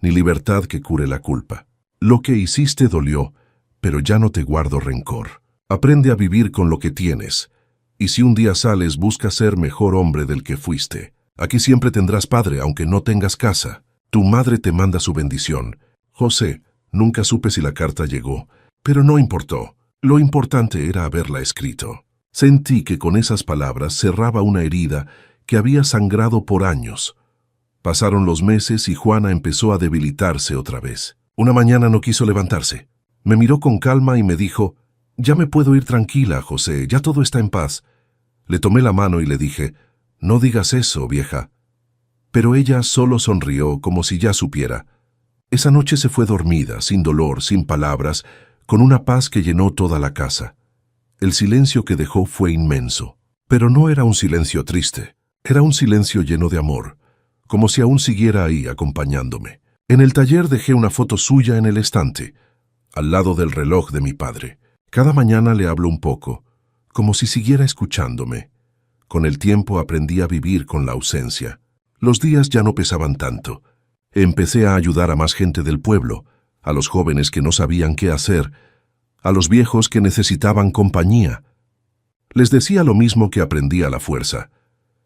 ni libertad que cure la culpa. Lo que hiciste dolió, pero ya no te guardo rencor. Aprende a vivir con lo que tienes, y si un día sales, busca ser mejor hombre del que fuiste. Aquí siempre tendrás padre, aunque no tengas casa. Tu madre te manda su bendición». José, nunca supe si la carta llegó, pero no importó. Lo importante era haberla escrito. Sentí que con esas palabras cerraba una herida que había sangrado por años. Pasaron los meses y Juana empezó a debilitarse otra vez. Una mañana no quiso levantarse. Me miró con calma y me dijo: «Ya me puedo ir tranquila, José, ya todo está en paz». Le tomé la mano y le dije: «No digas eso, vieja». Pero ella solo sonrió como si ya supiera. Esa noche se fue dormida, sin dolor, sin palabras, con una paz que llenó toda la casa. El silencio que dejó fue inmenso, pero no era un silencio triste, era un silencio lleno de amor, como si aún siguiera ahí acompañándome. En el taller dejé una foto suya en el estante, al lado del reloj de mi padre. Cada mañana le hablo un poco, como si siguiera escuchándome. Con el tiempo aprendí a vivir con la ausencia. Los días ya no pesaban tanto. Empecé a ayudar a más gente del pueblo, a los jóvenes que no sabían qué hacer, a los viejos que necesitaban compañía. Les decía lo mismo que aprendí a la fuerza: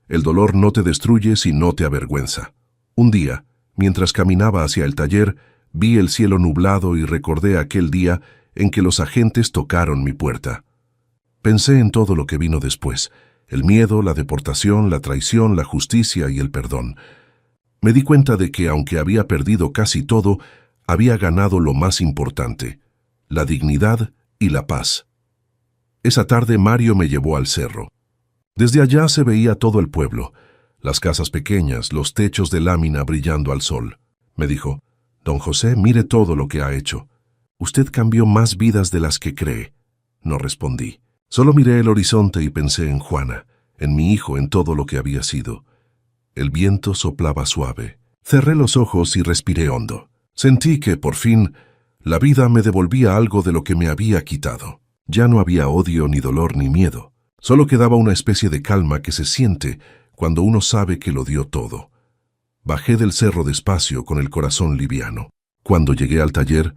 el dolor no te destruye si no te avergüenza. Un día, mientras caminaba hacia el taller, vi el cielo nublado y recordé aquel día en que los agentes tocaron mi puerta. Pensé en todo lo que vino después: el miedo, la deportación, la traición, la justicia y el perdón. Me di cuenta de que, aunque había perdido casi todo, había ganado lo más importante: la dignidad y la paz. Esa tarde Mario me llevó al cerro. Desde allá se veía todo el pueblo, las casas pequeñas, los techos de lámina brillando al sol. Me dijo: «Don José, mire todo lo que ha hecho. Usted cambió más vidas de las que cree». No respondí. Solo miré el horizonte y pensé en Juana, en mi hijo, en todo lo que había sido. El viento soplaba suave. Cerré los ojos y respiré hondo. Sentí que, por fin, la vida me devolvía algo de lo que me había quitado. Ya no había odio, ni dolor, ni miedo. Solo quedaba una especie de calma que se siente cuando uno sabe que lo dio todo. Bajé del cerro despacio, con el corazón liviano. Cuando llegué al taller,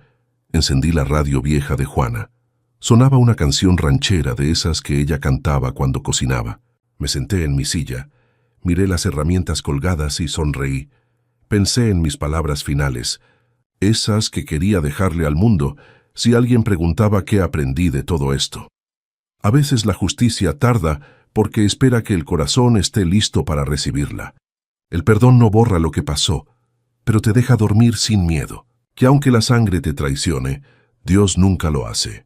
encendí la radio vieja de Juana. Sonaba una canción ranchera de esas que ella cantaba cuando cocinaba. Me senté en mi silla. Miré las herramientas colgadas y sonreí. Pensé en mis palabras finales, esas que quería dejarle al mundo si alguien preguntaba qué aprendí de todo esto. A veces la justicia tarda porque espera que el corazón esté listo para recibirla. El perdón no borra lo que pasó, pero te deja dormir sin miedo, que aunque la sangre te traicione, Dios nunca lo hace.